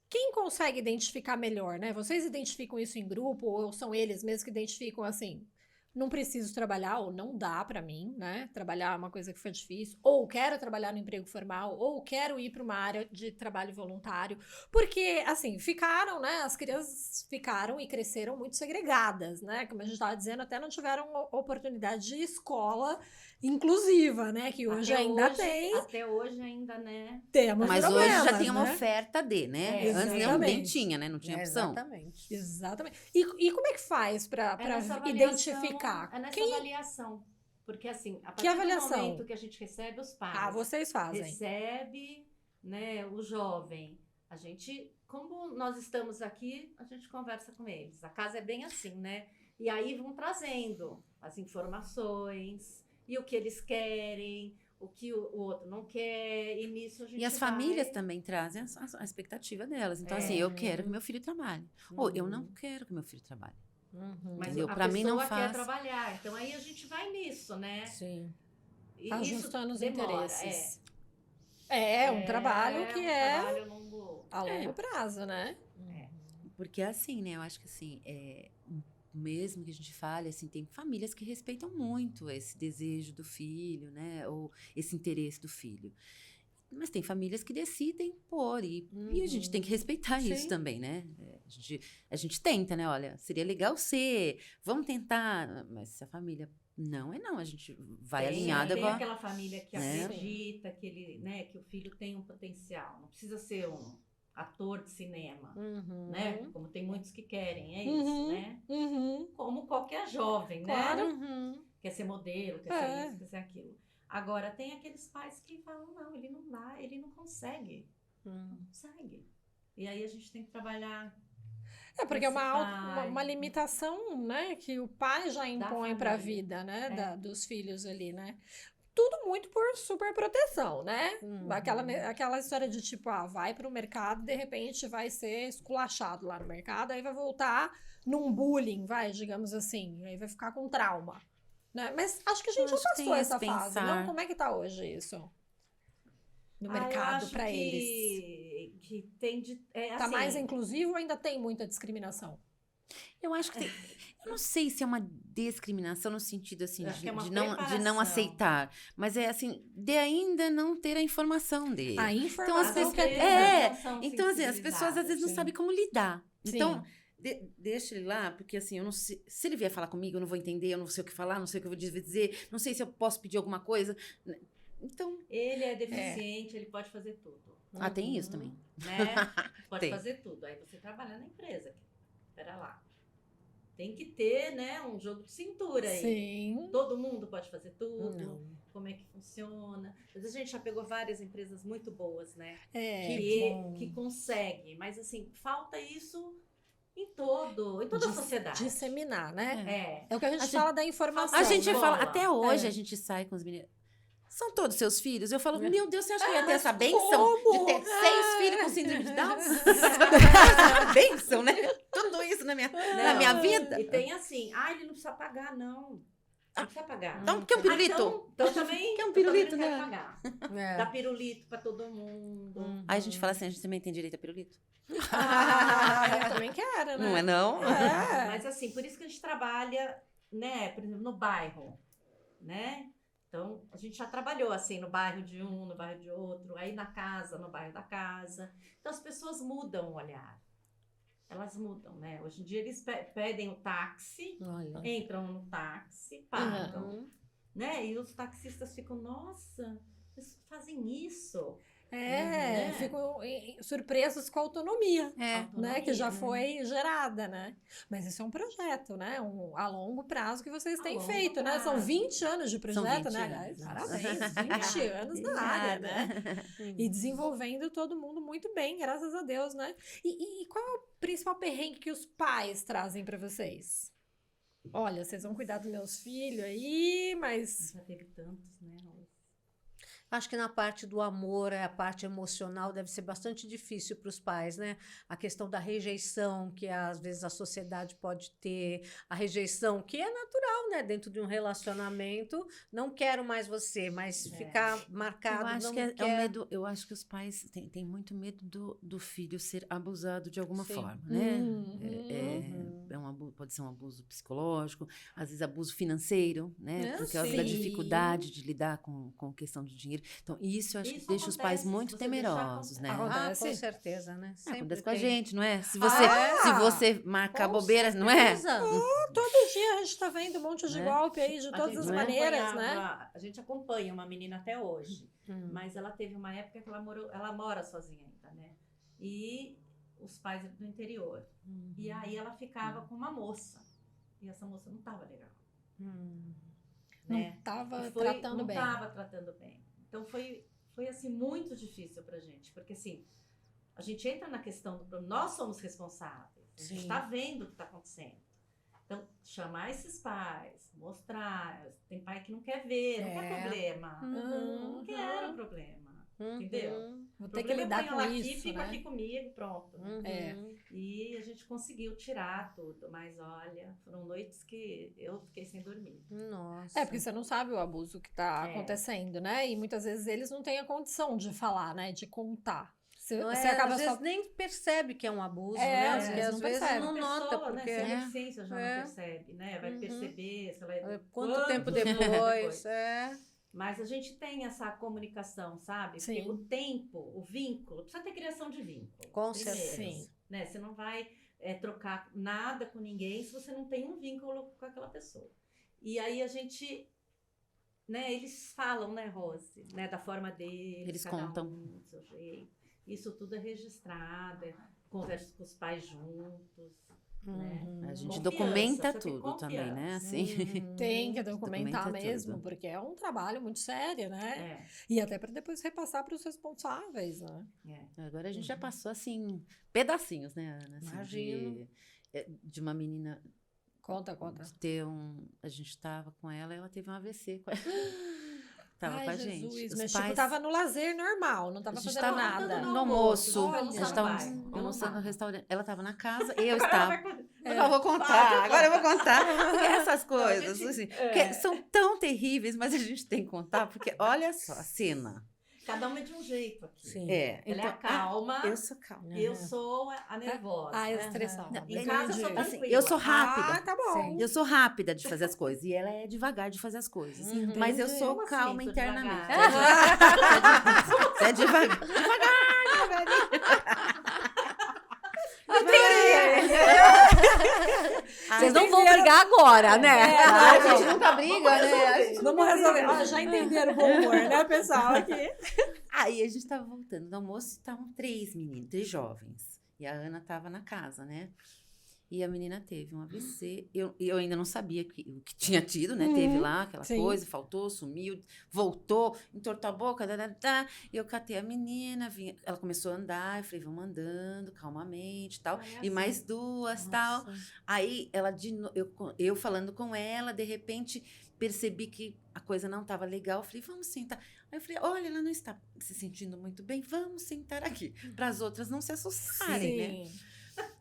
B: Quem consegue identificar melhor, né? Vocês identificam isso em grupo ou são eles mesmos que identificam assim? Não preciso trabalhar ou não dá pra mim, né? Trabalhar é uma coisa que foi difícil, ou quero trabalhar no emprego formal, ou quero ir para uma área de trabalho voluntário, porque assim, ficaram, né? As crianças ficaram e cresceram muito segregadas, né? Como a gente estava dizendo, até não tiveram oportunidade de escola inclusiva, né? Que hoje ainda tem.
D: Até hoje ainda, né?
B: Temos
C: Mas hoje
B: problemas,
C: já tem uma
B: né?
C: oferta de, né?
D: É,
C: Antes nem
B: exatamente.
C: tinha, né? Não tinha opção.
A: Exatamente.
B: Exatamente. E como é que faz para
D: nessa avaliação-
B: identificar?
D: É nessa
B: Quem...
D: avaliação. Porque, assim, a
B: Que
D: partir
B: avaliação?
D: do momento que a gente recebe os pais,
B: Ah, vocês fazem.
D: recebe, né, o jovem, a gente, como nós estamos aqui, a gente conversa com eles. A casa é bem assim, né? E aí vão trazendo as informações e o que eles querem, o que o outro não quer, e nisso a gente
C: E as
D: vai-
C: famílias também trazem a expectativa delas. Então, assim, eu quero que meu filho trabalhe. Ou eu não quero que meu filho trabalhe.
A: Uhum.
D: Mas
C: Entendeu?
D: a
C: Pra mim, não
D: pessoa quer
C: faz.
D: trabalhar, então aí a gente vai nisso, né?
A: Sim.
D: E
B: Ajustando os
D: demora,
B: interesses. É um trabalho que é
D: trabalho longo.
B: a longo prazo, né?
C: Porque é assim, né? Eu acho que assim, mesmo que a gente fale, assim, tem famílias que respeitam muito esse desejo do filho, né? Ou esse interesse do filho. Mas tem famílias que decidem pôr, e a gente tem que respeitar isso também, né? A gente tenta, né? Olha, seria legal ser, vamos tentar. Mas se a família não, a gente vai alinhada
D: tem
C: com a...
D: aquela família que
C: né?
D: acredita que ele, né, que o filho tem um potencial. Não precisa ser um ator de cinema, né? Como tem muitos que querem, é isso, né? Como qualquer jovem,
B: Claro.
D: né? Quer ser modelo, quer ser isso, quer ser aquilo. Agora, tem aqueles pais que falam, não, ele não dá, ele não consegue. Não consegue. E aí a gente tem que trabalhar.
B: Porque é
D: pai.
B: uma limitação, né, que o pai já impõe para a
D: família.
B: vida, né, dos filhos ali, né? Tudo muito por super proteção, né? Aquela história de tipo, vai para o mercado, de repente vai ser esculachado lá no mercado, aí vai voltar num bullying, digamos assim, aí vai ficar com trauma. Né? Mas acho que a gente já passou essa fase, não? Como é que tá hoje isso? No mercado para eles.
D: Que tem de...
B: Tá
D: assim,
B: mais inclusivo ou ainda tem muita discriminação?
C: Eu acho que tem... Eu não sei se é uma discriminação no sentido, assim,
D: acho que é uma
C: de não
D: preparação.
C: aceitar. Mas é, assim, de ainda não ter a informação dele.
B: A informação
C: Então, assim, as pessoas às vezes não sabem como lidar.
B: Sim.
C: Então, deixa ele lá, porque assim, eu não sei, se ele vier falar comigo, eu não vou entender, eu não sei o que falar, não sei o que eu vou dizer, não sei se eu posso pedir alguma coisa. Então...
D: Ele é deficiente, ele pode fazer tudo.
C: Tem isso também.
D: Né? Pode
C: Tem.
D: fazer tudo. Aí você trabalha na empresa. Pera lá. Tem que ter, né, um jogo de cintura aí.
B: Sim.
D: Todo mundo pode fazer tudo.
A: Não.
D: Como é que funciona. Mas a gente já pegou várias empresas muito boas, né?
B: Que
D: Que consegue. Mas assim, falta isso em toda a sociedade.
B: disseminar, né?
D: É.
B: É o que a gente fala da informação.
C: A gente
B: né?
C: fala, até hoje
B: É.
C: a gente sai com os meninos. São todos seus filhos? Eu falo, meu Deus, você acha que eu ia ter
B: mas
C: essa bênção
B: como?
C: de ter 6 filhos com síndrome de Down? Essa bênção, né? Tudo isso na minha vida.
D: E tem assim, ele não precisa pagar, não. Não precisa pagar.
C: Então, quer um pirulito?
D: Então também.
C: Quer um pirulito,
D: eu também
C: né?
D: não quero pagar. Dá pirulito pra todo mundo.
C: Aí a gente fala assim, a gente também tem direito a pirulito?
B: Eu também quero, né?
C: Não é não?
D: Mas assim, por isso que a gente trabalha, né, por exemplo, no bairro, né? Então, a gente já trabalhou assim no bairro de um, no bairro de outro, aí na casa, no bairro da casa. Então, as pessoas mudam o olhar. Elas mudam, né? Hoje em dia, eles pedem o táxi,
A: Olha.
D: entram no táxi, pagam, né? E os taxistas ficam, nossa, eles fazem isso. Né?
B: Ficam surpresos com a autonomia, né? Que já
D: Autonomia,
B: foi gerada, né? Mas isso é um projeto, né? A longo prazo que vocês têm
D: longo
B: feito, né? São
D: prazo.
B: 20 anos de projeto,
C: 20
B: né?
C: anos.
B: Aliás, parabéns, 20 anos na área, né? E desenvolvendo todo mundo muito bem, graças a Deus, né? E qual é o principal perrengue que os pais trazem para vocês? Olha, vocês vão cuidar dos meus filhos aí, mas...
D: Já teve tantos, né?
A: Acho que na parte do amor, a parte emocional deve ser bastante difícil para os pais, né? A questão da rejeição que às vezes a sociedade pode ter, a rejeição que é natural, né? Dentro de um relacionamento, não quero mais você, mas ficar marcado,
C: Eu acho
A: não
C: que é
A: quer.
C: o medo. Eu acho que os pais têm muito medo do filho ser abusado de alguma
A: Sim.
C: forma, né? Pode ser um abuso psicológico, às vezes abuso financeiro, né? Por causa da
B: sim.
C: dificuldade de lidar com questão de dinheiro. Então, isso eu acho que
D: Isso
C: deixa os pais
D: acontece,
C: muito
D: se você deixar
C: temerosos, né?
B: Acontece.
A: Com certeza, né?
C: Acontece com a
A: tem.
C: gente, não é? Se
B: Ah!
C: você marcar
A: Com
C: bobeiras, não é?
A: certeza.
B: Todo dia a gente tá vendo um monte de
C: Né?
B: golpe aí, de
D: A
B: todas
D: gente
B: as maneiras, né?
D: A gente acompanha uma menina até hoje, mas ela teve uma época que ela mora sozinha ainda, né? E os pais do interior. E aí ela ficava com uma moça. E essa moça não estava legal. Né?
B: Não tava
D: E
B: tratando bem.
D: Não estava tratando bem. Então foi assim muito difícil pra gente, porque assim, a gente entra na questão do problema, nós somos responsáveis. A gente está vendo o que está acontecendo. Então, chamar esses pais, mostrar. Tem pai que não quer ver, não quer problema. Não quero problema. Entendeu?
B: Vou
D: O
B: ter que
D: problema
B: lidar
D: eu
B: com
D: ponho ela
B: isso,
D: aqui, fico
B: né?
D: aqui comigo, pronto.
B: É.
D: E a gente conseguiu tirar tudo, mas olha, foram noites que eu fiquei sem dormir.
A: Nossa.
B: Porque você não sabe o abuso que tá acontecendo, né? E muitas vezes eles não têm a condição de falar, né? De contar. Você acaba
A: às
B: só...
A: vezes nem percebe que é um abuso,
B: É,
A: né?
B: às
A: Porque
B: vezes
A: às
B: não
A: vezes
B: percebe.
A: não nota,
D: pessoa,
A: porque...
D: Né, sem licença já
A: É.
D: não percebe, né? Vai
A: Uhum.
D: perceber, sei lá,
A: Quanto tempo
D: tempo
A: depois, é...
D: Mas a gente tem essa comunicação, sabe?
B: Sim.
D: Porque o tempo, o vínculo, precisa ter criação de vínculo.
A: Com
D: primeiro,
A: certeza.
B: Sim.
D: Né? Você não vai trocar nada com ninguém se você não tem um vínculo com aquela pessoa. E aí a gente, né? Eles falam, né, Rose? Né, da forma deles.
C: Eles
D: cada
C: contam.
D: Um, do seu jeito. Isso tudo é registrado, conversa com os pais juntos. Né?
A: Uhum.
C: A gente
D: Confiança,
C: documenta
D: você tem
C: tudo também, né?
D: confiança.
C: Assim.
A: Uhum.
B: Tem que documentar
C: Documenta
B: mesmo,
C: tudo.
B: porque é um trabalho muito sério, né?
D: É,
B: E até para depois repassar para os responsáveis, né?
D: é.
C: Agora a gente já passou, assim, pedacinhos, né, Ana? Assim,
A: Imagino.
C: de uma menina
B: Conta, conta.
C: de ter um... A gente tava com ela e ela teve um AVC. Tava
B: Ai,
C: com a
B: Jesus,
C: gente.
B: mas
C: Os
B: Chico
C: pais...
B: tava no lazer normal, não tava
C: A gente
B: fazendo
C: tava
B: nada.
C: no almoço.
D: Olha,
C: A gente
D: não
C: tava
D: vai. Eu não
C: almoçando no
D: tava.
C: restaurante. Ela tava na casa, eu estava.
B: É.
C: Agora eu vou contar, agora eu vou contar. Porque essas coisas,
D: gente-
C: assim,
D: é.
C: que são tão terríveis, mas a gente tem que contar, porque olha só a cena.
D: Cada uma é de um jeito aqui.
A: Sim.
C: É,
D: Ela é a calma,
C: eu sou calma.
D: eu sou a nervosa.
B: Ah, estressada.
D: Em casa eu sou
C: Assim,
D: tranquila.
C: eu sou rápida.
B: Ah, tá bom.
C: Eu sou rápida de fazer as coisas. E ela é devagar de fazer as coisas.
A: Uhum.
C: Mas eu sou
D: Como assim,
C: calma
D: sou
C: internamente.
D: devagar?
C: É devagar.
A: Vocês não vão brigar agora, né?
B: É,
C: A
B: não.
C: gente nunca briga, né?
B: Vamos resolver. Ah, já entenderam o bom humor, né, pessoal? Aqui.
C: Aí a gente tava voltando do almoço e estavam 3 meninos, 3 jovens. E a Ana tava na casa, né? E a menina teve um AVC. Eu ainda não sabia o que tinha tido, né? Teve lá aquela
B: sim.
C: coisa, faltou, sumiu, voltou, entortou a boca, E eu catei a menina, ela começou a andar, eu falei, vamos andando calmamente e tal. E mais 2, tal. Aí ela eu falando com ela, de repente percebi que a coisa não estava legal. Eu falei, vamos sentar. Aí eu falei, olha, ela não está se sentindo muito bem, vamos sentar aqui. Para as outras não se assustarem, né?
B: Sim.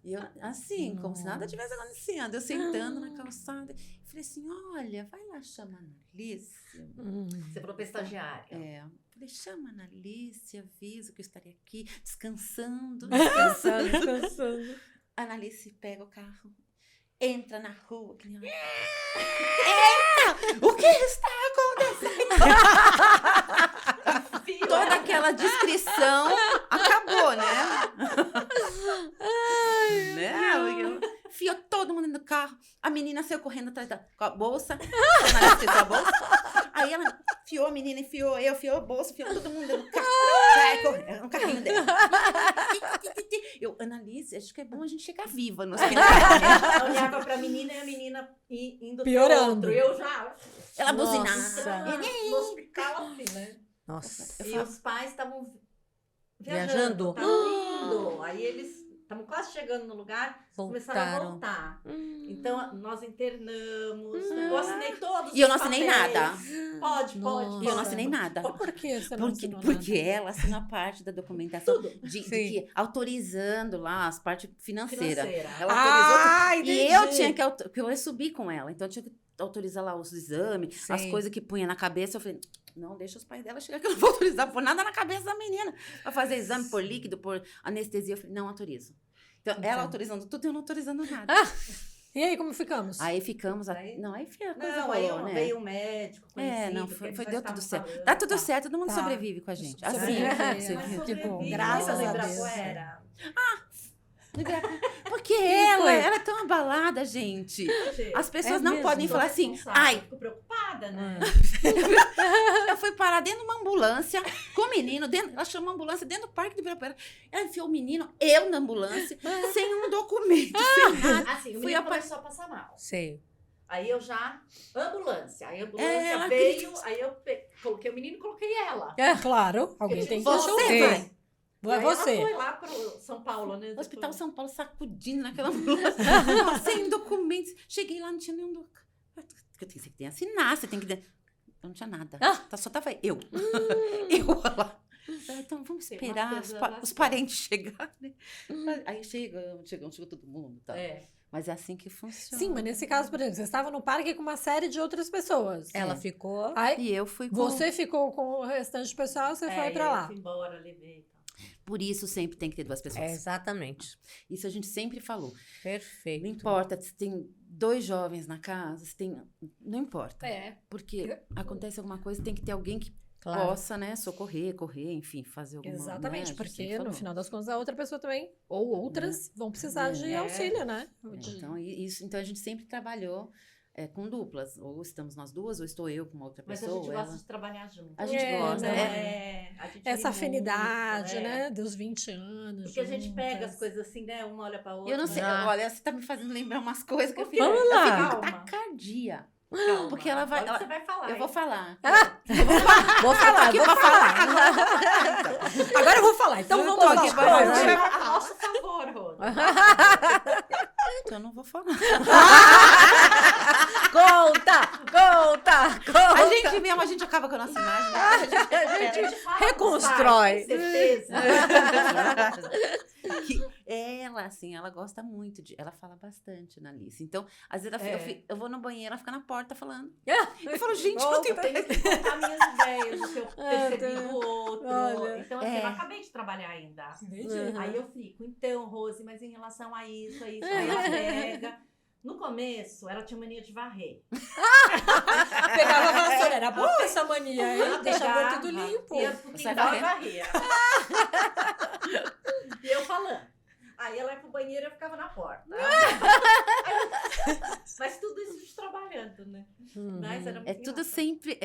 C: E eu, assim, como se nada tivesse acontecendo. Eu sentando na calçada. Falei assim, olha, vai lá chamar a Analícia.
D: Você falou pra estagiária.
C: É, falei, chama a Analícia, avisa que eu estarei aqui, descansando.
A: Descansando.
C: A Analice pega o carro, entra na rua. Que nem uma... Eita! O que está acontecendo? Toda aquela descrição acabou, né? Fiou todo mundo no carro. A menina saiu correndo atrás com a bolsa. A Analice esqueceu a bolsa. Aí ela fiou a menina, enfiou eu, fiou a bolsa, fiou todo mundo no carro. Sai correndo, no carrinho dela. Eu, Analice, acho que é bom a gente chegar viva no hospital.
D: Eu olhava pra menina e a menina indo
B: Piorando.
D: pro outro. Eu já...
C: Ela
A: Nossa.
C: buzinava.
D: No hospital, assim, né?
A: Nossa.
D: E os pais estavam
A: Viajando?
D: viajando. Estavam indo. Aí eles estavam quase chegando no lugar, começaram a
A: Voltaram.
D: voltar. Então, nós internamos. Eu assinei todos
C: E eu não
D: os
C: assinei
D: papéis.
C: nada.
D: Pode.
C: E eu não assinei nada.
B: Por que você não
C: Porque,
B: assinou
C: porque
B: nada?
C: ela assinou a parte da documentação de
A: Sim.
C: que autorizando lá as partes financeiras.
D: Financeira.
C: Ela autorizou tudo.
B: Ah, entendi.
C: E eu tinha que eu ia subir com ela, então eu tinha que autorizar lá os exames,
A: Sim.
C: as coisas que punha na cabeça. Eu falei, não, deixa os pais dela chegar, que eu não vou autorizar por nada na cabeça da menina. Pra fazer exame por líquido, por anestesia. Eu falei, não autorizo. Então, ela autorizando tudo e eu não autorizando nada.
B: E aí, como ficamos?
C: Aí ficamos.
D: Aí-
C: Não, aí a coisa
D: Não, aí
C: rolou, né?
D: veio um médico conhecido.
C: É, não,
D: que
C: foi,
D: eles
C: foi-
D: já
C: deu tudo
D: estavam
C: certo.
D: falando,
C: Tá tudo
D: tá.
C: certo, todo mundo
B: Tá.
C: sobrevive com a gente. Assim,
B: Sobrevive.
C: você
D: Mas
C: viu?
B: Que bom,
D: sobrevive.
B: graças
D: Não,
B: a
D: Ibirapuera.
C: Porque
A: foi?
C: ela é tão abalada, gente. As pessoas
A: É
C: não
A: mesmo?
C: podem falar assim, ai,
D: Fico preocupada, né?
C: eu fui parar dentro de uma ambulância com o menino, ela chamou uma ambulância dentro do Parque do Ibirapuera. Ela enfiou o menino, eu na ambulância, sem um documento, sem nada.
D: Assim, o
C: Fui
D: menino
C: a pa-
D: começou a passar mal.
A: Sei.
D: Aí eu já... Ambulância. Aí a ambulância
C: ela
D: veio, aí eu coloquei o menino e coloquei ela.
B: É, claro, alguém tem que
C: Você
B: resolver.
C: vai.
B: Vai
D: Aí
B: você.
D: ela foi lá pro São Paulo, né?
C: O Hospital São Paulo sacudindo naquela ambulância, sem documentos. Cheguei lá, não tinha nenhum documento. Você tem que assinar, você tem que... Não tinha nada. Só tava eu. Eu lá. Então, vamos
D: Tem
C: esperar
D: umas coisas
C: os parentes chegarem. Aí chegou todo mundo. Tá?
D: É.
C: Mas é assim que funciona.
B: Sim, mas nesse caso, por exemplo, você estava no parque com uma série de outras pessoas.
A: Ela ficou.
B: Aí,
C: E eu fui com...
B: você ficou com o restante do pessoal, você foi
D: aí
B: pra
D: eu
B: lá.
D: fui embora, levei e tal.
C: Por isso sempre tem que ter 2 pessoas.
A: Exatamente.
C: Isso a gente sempre falou.
A: Perfeito.
C: Não importa se tem 2 jovens na casa, se tem... Não importa. Porque acontece alguma coisa, tem que ter alguém que possa, né, socorrer, correr, enfim, fazer alguma coisa.
B: Exatamente,
C: né? A gente
B: porque
C: sempre
B: no
C: falou.
B: final das contas a outra pessoa também, ou outras, vão precisar de auxílio, né?
C: Então a gente sempre trabalhou com duplas. Ou estamos nós duas, ou estou eu com uma outra
D: Mas
C: pessoa.
D: a gente
C: ou
D: gosta
C: ela.
D: de trabalhar junto.
C: A gente gosta.
B: né?
D: A gente
B: Essa
D: ri
B: afinidade,
D: muito,
B: né? Dos 20 anos.
D: Porque a gente pega
B: juntas.
D: as coisas assim, né? Uma olha pra outra.
C: Eu não sei, olha, você tá me fazendo lembrar umas coisas que eu
D: Por
C: fico.
D: quê?
A: Vamos lá.
C: Eu fico
D: Calma.
C: tacardia.
D: Calma.
C: Porque ela vai.
D: Olha o que você vai falar.
C: Eu vou
D: hein?
C: falar.
A: Vou falar, vou falar.
B: Agora eu vou falar, então
A: Eu
B: vamos
A: tô
B: lá.
A: aqui
D: Vai
A: Mas-
D: ser a nosso favor, Rô.
C: Então eu não vou falar.
A: Conta.
C: A gente mesmo, a gente acaba com a nossa imagem. Né?
A: A gente
D: fala
A: reconstrói.
D: com certeza.
C: Que ela, assim, ela gosta muito de. Ela fala bastante na Alice. Então, às vezes eu vou no banheiro, ela fica na porta falando. Eu falo, gente, eu tenho.
D: Eu tenho que contar minhas ideias, o que eu percebi do outro.
A: Olha.
D: Então, assim, eu não acabei de trabalhar ainda. Aí eu fico, então, Rose, mas em relação a isso, aí ela pega. No começo, ela tinha mania de varrer.
B: Pegava a vassoura, era boa essa mania, hein?
D: Ela
B: Deixava
D: pegava,
B: tudo limpo.
D: ia pro
C: Sai
D: quintal e
C: varrendo.
D: varria. E eu falando. Aí ela ia pro banheiro e eu ficava na porta. Mas tudo isso de trabalhando, né? Mas era muito
C: É tudo
D: engraçado.
C: sempre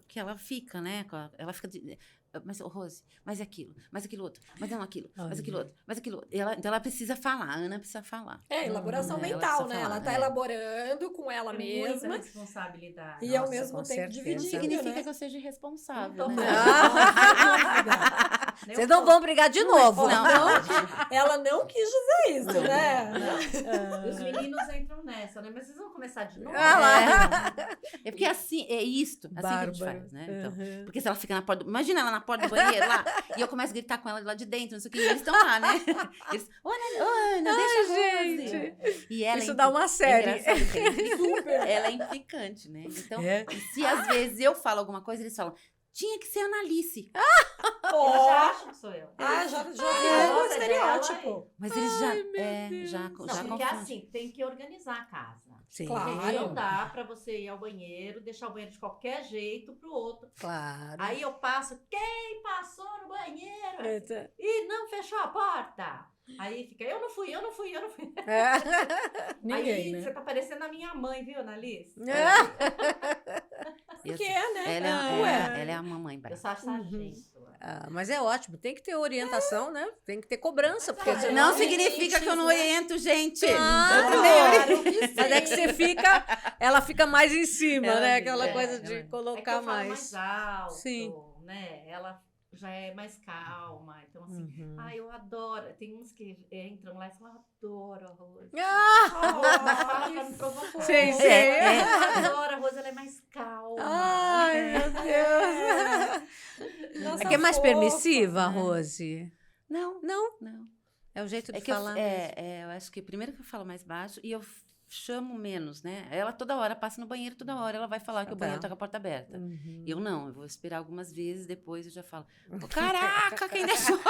C: que ela fica, né? Ela fica mas, Rose, mas aquilo outro, mas não aquilo, mas aquilo outro, mas aquilo outro. Então ela precisa falar, a Ana precisa falar.
B: Elaboração
C: Ela
B: mental,
C: precisa
B: né?
C: falar,
B: Ela tá elaborando com ela
D: É muita
B: mesma
D: responsabilidade.
B: e ao
A: Nossa,
B: mesmo
A: com
B: tempo
A: certeza.
B: dividindo,
C: Não significa
B: né?
C: que eu seja irresponsável,
D: Então,
C: né?
A: Vocês não vão brigar de novo.
C: Não.
B: Ela não quis dizer isso, né?
D: E os meninos entram nessa, né? Mas vocês vão começar de novo?
A: Ah lá.
C: É porque assim, é isto, assim que a gente
A: Bárbaro.
C: faz, né? Então, porque se ela fica na porta, imagina ela na porta do banheiro lá, e eu começo a gritar com ela de lá de dentro, não sei o que, e eles estão lá, né? Eles, Ana, deixa a Rose. E ela
A: Isso dá uma série.
C: É engraçado, porque ela é implicante, né? Então, e se às vezes eu falo alguma coisa, eles falam, tinha que ser a Analice.
D: Eles já acham que sou eu.
B: Já
D: É.
B: virou um estereótipo.
C: Mas eles já
D: Não, porque
C: confundem.
D: assim, tem que organizar a casa.
A: Sim,
B: Claro.
D: Não dá pra você ir ao banheiro, deixar o banheiro de qualquer jeito pro outro.
A: claro.
D: Aí eu passo, quem passou no banheiro? E não fechou a porta. Aí fica, eu não fui.
B: Ninguém,
D: Aí
B: né?
D: você tá parecendo a minha mãe, viu, Analice?
B: Porque é, né?
C: Ela é a mamãe
D: Eu
C: brava.
D: sou a sargento.
A: Mas é ótimo, tem que ter orientação, né? Tem que ter cobrança, porque
D: Mas
A: senão
C: Não significa que eu não oriento, gente.
A: Claro. Mas é que você fica, ela fica mais em cima,
C: Ela
A: né?
C: é,
A: Aquela coisa
C: ela
A: de
C: é.
D: É que
A: colocar
D: eu falo mais alto,
A: Sim.
D: né? Ela já é mais calma. Então, assim,
A: Uhum.
D: eu adoro. Tem uns que entram lá e falam, adoro a Rose.
A: Ah,
D: Mas fala pra me provocar.
A: Sim, sim.
D: Eu adoro a Rose, ela é mais calma.
A: ai, meu Deus.
B: Nossa,
A: É que é mais
B: fofa,
A: permissiva,
B: né?
A: Rose?
C: Não.
A: Não, é o jeito de
C: É que eu,
A: falar.
C: eu acho que primeiro que eu falo mais baixo e eu chamo menos, né? Ela toda hora passa no banheiro, toda hora ela vai falar que o banheiro tá com a porta aberta.
A: Uhum.
C: Eu não, eu vou esperar algumas vezes, depois eu já falo, caraca, quem deixou?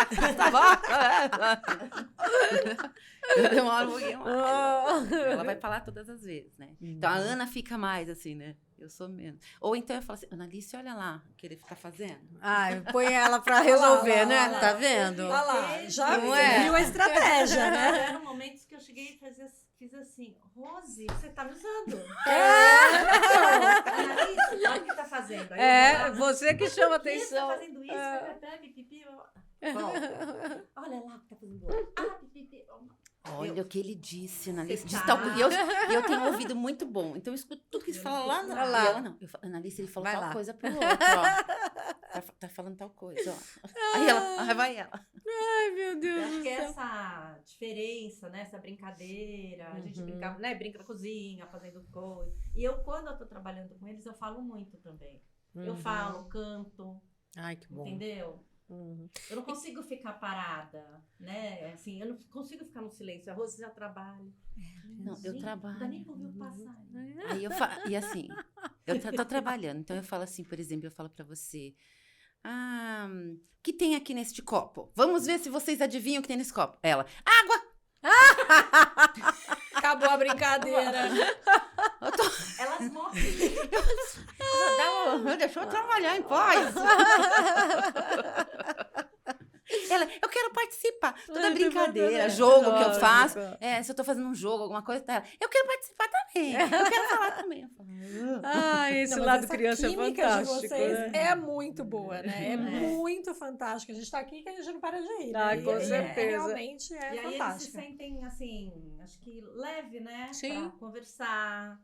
C: Eu demoro um pouquinho mais. Ela vai falar todas as vezes, né? Então a Ana fica mais assim, né? Eu sou menos. Ou então eu falo assim, Analice, olha lá o que ele fica fazendo.
A: Ai, põe ela pra resolver,
B: Olha lá,
A: né?
B: olha lá.
A: Tá vendo?
B: Olha lá, já
A: Não é?
B: viu a estratégia, né?
D: Mas eram momentos que eu cheguei e fiz assim, Rose, você tá me usando. Analice, olha o que tá fazendo. Aí eu vou lá,
A: Você que chama
D: por que você tá
A: atenção.
D: fazendo isso? Pipipi. Volta. Olha lá o que tá fazendo. Pipipi.
C: Olha o que ele disse, Analice.
D: Você
C: Diz
D: tá.
C: tal, e eu tenho um ouvido muito bom. Então eu escuto tudo que ele fala lá.
D: Olha
C: E
A: lá.
C: ela não. Eu falo, Analice, ele falou
A: Vai
C: tal
A: lá.
C: coisa pro outro, ó. Tá falando tal coisa, ó. Aí vai ela.
A: Ai, meu
D: Eu
A: Deus.
D: acho que essa diferença, né? Essa brincadeira, a gente brincava, né? Brinca na cozinha, fazendo coisa. E eu, quando eu tô trabalhando com eles, eu falo muito também. Eu falo, canto,
A: Ai, que bom.
D: entendeu?
A: Uhum.
D: Eu não consigo ficar parada, né? Assim, eu não consigo ficar no silêncio. A Rose já trabalha.
C: Não, eu
D: Gente,
C: trabalho.
D: Não dá nem pra ouvir o passarinho.
C: Aí e assim, eu tô trabalhando, então eu falo assim, por exemplo, eu falo pra você, o que tem aqui neste copo? Vamos ver se vocês adivinham o que tem nesse copo. Ela, água!
B: Acabou a brincadeira.
D: Elas morrem.
C: Deixa eu trabalhar em paz. Ela, eu quero participar. Toda brincadeira, jogo que eu faço. Se eu tô fazendo um jogo, alguma coisa, tá? Eu quero participar também. Eu quero falar também. Eu falo,
A: Esse
B: Não, mas
A: lado
B: essa
A: criança é
B: química
A: fantástico.
B: de vocês
A: né?
B: é muito boa, né? É muito fantástica. A gente tá aqui que a gente não para de rir.
A: Ah,
B: né?
A: com
B: E
A: certeza.
B: realmente
D: E
B: é
D: aí eles se
B: fantástica.
D: sentem, assim, acho que leve, né?
A: Sim.
D: Pra conversar.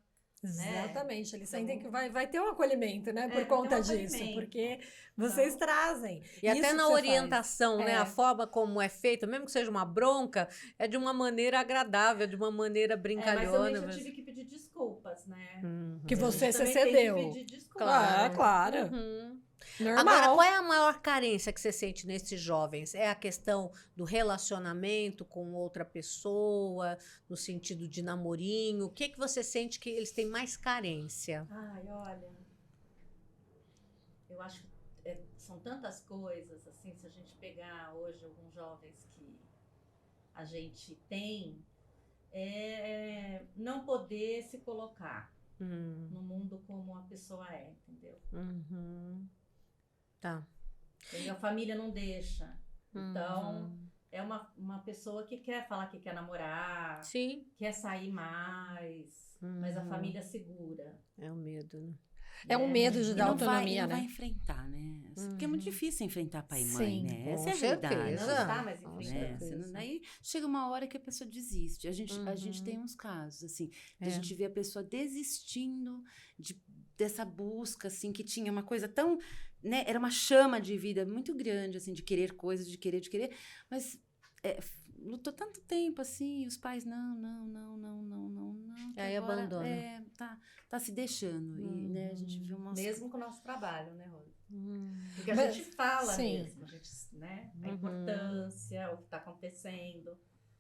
B: Exatamente, eles
D: Então-
B: sentem que vai ter um acolhimento, né?
D: É,
B: Por
D: vai ter
B: conta
D: um
B: disso,
D: acolhimento.
B: porque vocês trazem.
A: E até
B: Isso
A: na
B: que você
A: orientação, né?
B: É.
A: A forma como é feita, mesmo que seja uma bronca, é de uma maneira agradável, de uma maneira
D: Mas
A: brincalhona.
D: também já tive que pedir desculpas, né?
A: Uhum.
B: Que você se
D: Também tem que
B: cedeu.
D: pedir desculpas.
B: Claro.
A: Uhum.
B: Normal.
A: Agora, qual é a maior carência que você sente nesses jovens? É a questão do relacionamento com outra pessoa, no sentido de namorinho? O que que você sente que eles têm mais carência?
D: Ai, olha. Eu acho que são tantas coisas, assim, se a gente pegar hoje alguns jovens que a gente tem, não poder se colocar no mundo como a pessoa é, entendeu?
A: Uhum. Tá.
D: Entendeu? A família não deixa. Então,
A: Uhum.
D: é uma pessoa que quer falar que quer namorar,
A: Sim.
D: quer sair mais, mas a
A: Uhum.
D: família segura.
A: É o medo, né?
B: É um medo de
C: E
B: dar
C: não vai,
B: autonomia,
C: não vai
B: né?
C: enfrentar, né? Porque é muito difícil enfrentar pai e
B: Sim,
C: mãe, né? Essa é a
A: com
C: realidade.
A: certeza.
D: Não está mais
A: Com
C: Né?
A: certeza.
C: Aí chega uma hora que a pessoa desiste. A gente tem uns casos, assim, de a gente vê a pessoa desistindo dessa busca, assim, que tinha uma coisa tão, né? Era uma chama de vida muito grande, assim, de querer coisas, de querer, mas lutou tanto tempo, assim, e os pais, não. que
A: Aí
C: agora,
A: abandona.
C: tá se deixando. E, né, a gente viu umas...
D: Mesmo com o nosso trabalho, né, Rose?
A: Uhum.
D: Porque a
B: Mas-
D: gente fala
B: sim.
D: mesmo, a gente, né? A
A: Uhum.
D: importância, o que está acontecendo.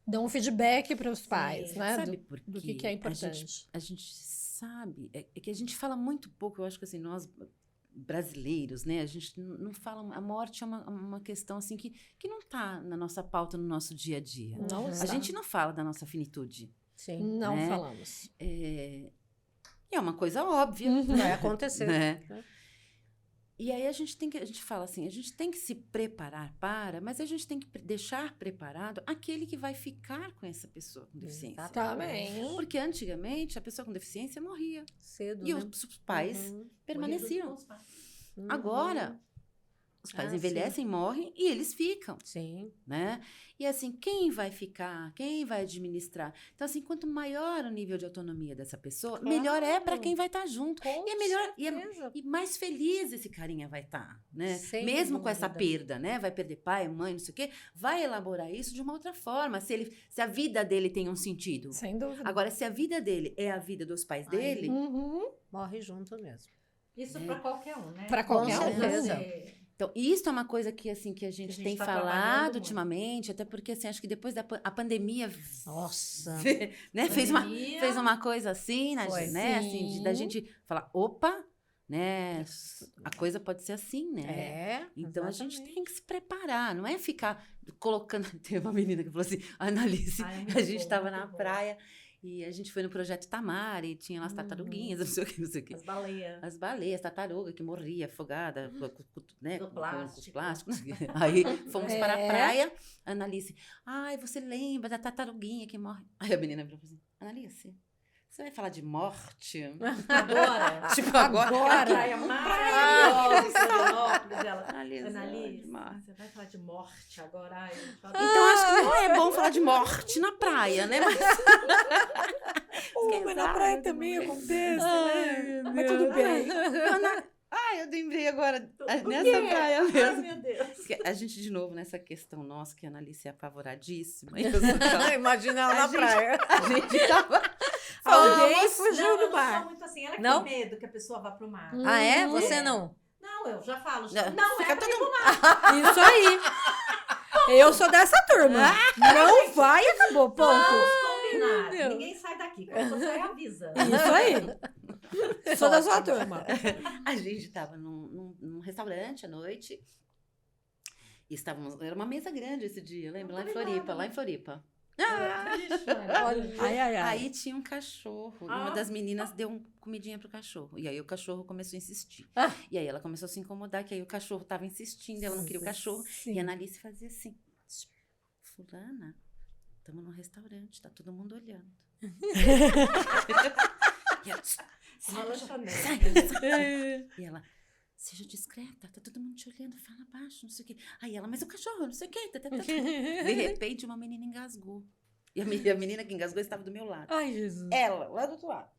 B: Dão um feedback para os pais,
D: Sim.
B: né?
C: Sabe
B: Do,
C: por
B: do
C: quê?
B: que é importante.
C: A gente sabe, é que a gente fala muito pouco, eu acho que assim, nós brasileiros, né, a gente não fala, a morte é uma questão assim que não tá na nossa pauta, no nosso dia a dia.
B: Não
C: A
B: está.
C: gente não fala da nossa finitude.
A: Sim.
B: Não
C: né?
B: falamos.
C: E é uma coisa óbvia,
A: Vai acontecer.
C: né? E aí a gente fala assim, a gente tem que se preparar mas a gente tem que deixar preparado aquele que vai ficar com essa pessoa com deficiência.
B: Também.
C: Porque antigamente a pessoa com deficiência morria.
A: Cedo,
C: E
A: né?
C: os pais
A: Uhum.
C: permaneciam.
D: Unidos com os pais.
A: Uhum.
C: Agora, os pais
A: Ah,
C: envelhecem, morrem e eles ficam,
A: Sim.
C: né? E assim, quem vai ficar? Quem vai administrar? Então, assim, quanto maior o nível de autonomia dessa pessoa,
A: Claro.
C: melhor é para quem vai estar junto.
A: Com
C: E é melhor,
A: certeza.
C: e mais feliz esse carinha vai estar, né?
A: Sem
C: Mesmo com essa
A: dúvida.
C: perda, né? Vai perder pai, mãe, não sei o quê. Vai elaborar isso de uma outra forma, se a vida dele tem um sentido.
B: Sem dúvida.
C: Agora, se a vida dele é a vida dos pais dele,
B: Uhum.
A: Morre junto mesmo.
D: Isso para qualquer um, né?
B: Pra qualquer
A: um. Com certeza.
C: então, isso é uma coisa que, assim, que a gente tem
D: tá
C: falado
D: trabalhando muito.
C: ultimamente, até porque, assim, acho que depois da a pandemia,
A: Nossa.
C: né, fez uma coisa assim,
A: Foi.
C: né, assim, da
B: Sim.
C: gente falar, opa, né, a coisa pode ser assim, né?
A: É.
C: Então, a gente
A: exatamente.
C: tem que se preparar, não é ficar colocando... Tem uma menina que falou assim, Annalise,
D: Ai,
C: a
D: muito
C: gente
D: bom,
C: estava
D: muito
C: na
D: bom.
C: praia e a gente foi no Projeto Tamar e tinha lá as tartaruguinhas, não sei o que, não sei o que.
D: As baleias.
C: As baleias, tartaruga que morria afogada, né,
D: Do
C: com
D: plástico.
C: os plásticos. Aí fomos para a
B: É.
C: praia, a Annalise, ai, você lembra da tartaruguinha que morre? Aí a menina virou assim, Annalise, você vai falar de morte?
D: Agora.
C: Tipo, agora.
D: A praia maravilhosa em Florianópolis, ela.
C: Annalise,
D: Annalise,
C: de morte.
D: você vai falar de morte agora? Ai, eu falo-
C: Então, acho que não é bom falar de morte na praia, né? Mas
B: Mas na praia também acontece, né? Mas tudo bem.
C: eu lembrei agora,
D: O
C: nessa
D: quê?
C: praia
D: Ai,
C: mesmo.
D: meu Deus.
C: Porque a gente, de novo, nessa questão nossa, que a Annalise é apavoradíssima. E eu sou tão-
A: Imagina ela na
C: gente-
A: praia.
C: a gente tava...
B: Alguém
A: Vamos.
B: fugiu
D: Não,
B: do
D: eu não
B: mar.
D: sou muito assim. Ela que
A: Não?
D: tem medo que a pessoa vá pro mar.
A: Ah, é?
B: Hum.
A: Você
D: É.
A: não?
D: Não, eu já falo.
C: Não,
D: Não,
C: fica
D: é pra
C: todo
D: ir pro mar.
B: Isso aí. Eu sou dessa turma. Não vai e acabou, ponto.
D: Vamos combinar.
A: Deus.
D: Ninguém sai daqui. Quando você sai, avisa.
B: Isso aí. Sou da sua turma.
C: A gente tava num restaurante à noite. E estávamos... Era uma mesa grande esse dia, lembra?
D: Não
C: Lá em
D: tô
C: Floripa,
D: lembrada.
C: lá em Floripa.
D: Ixi, Maria.
B: Olha, ai, ai, ai.
C: Aí tinha um cachorro. Uma das meninas deu comidinha pro cachorro. E aí o cachorro começou a insistir.
B: Ah.
C: E aí ela começou a se incomodar, que aí o cachorro tava insistindo, ela não queria o cachorro.
B: Sim.
C: E a Analice fazia assim: Fulana, estamos num restaurante, tá todo mundo olhando. E ela,
D: Uma lanchonete.
C: sai. E ela, seja discreta, tá todo mundo te olhando, fala baixo, não sei o quê. Aí ela, mas o cachorro, não sei o quê. De repente, uma menina engasgou. E a menina que engasgou estava do meu lado.
B: Ai, Jesus.
C: Ela, lá do outro lado.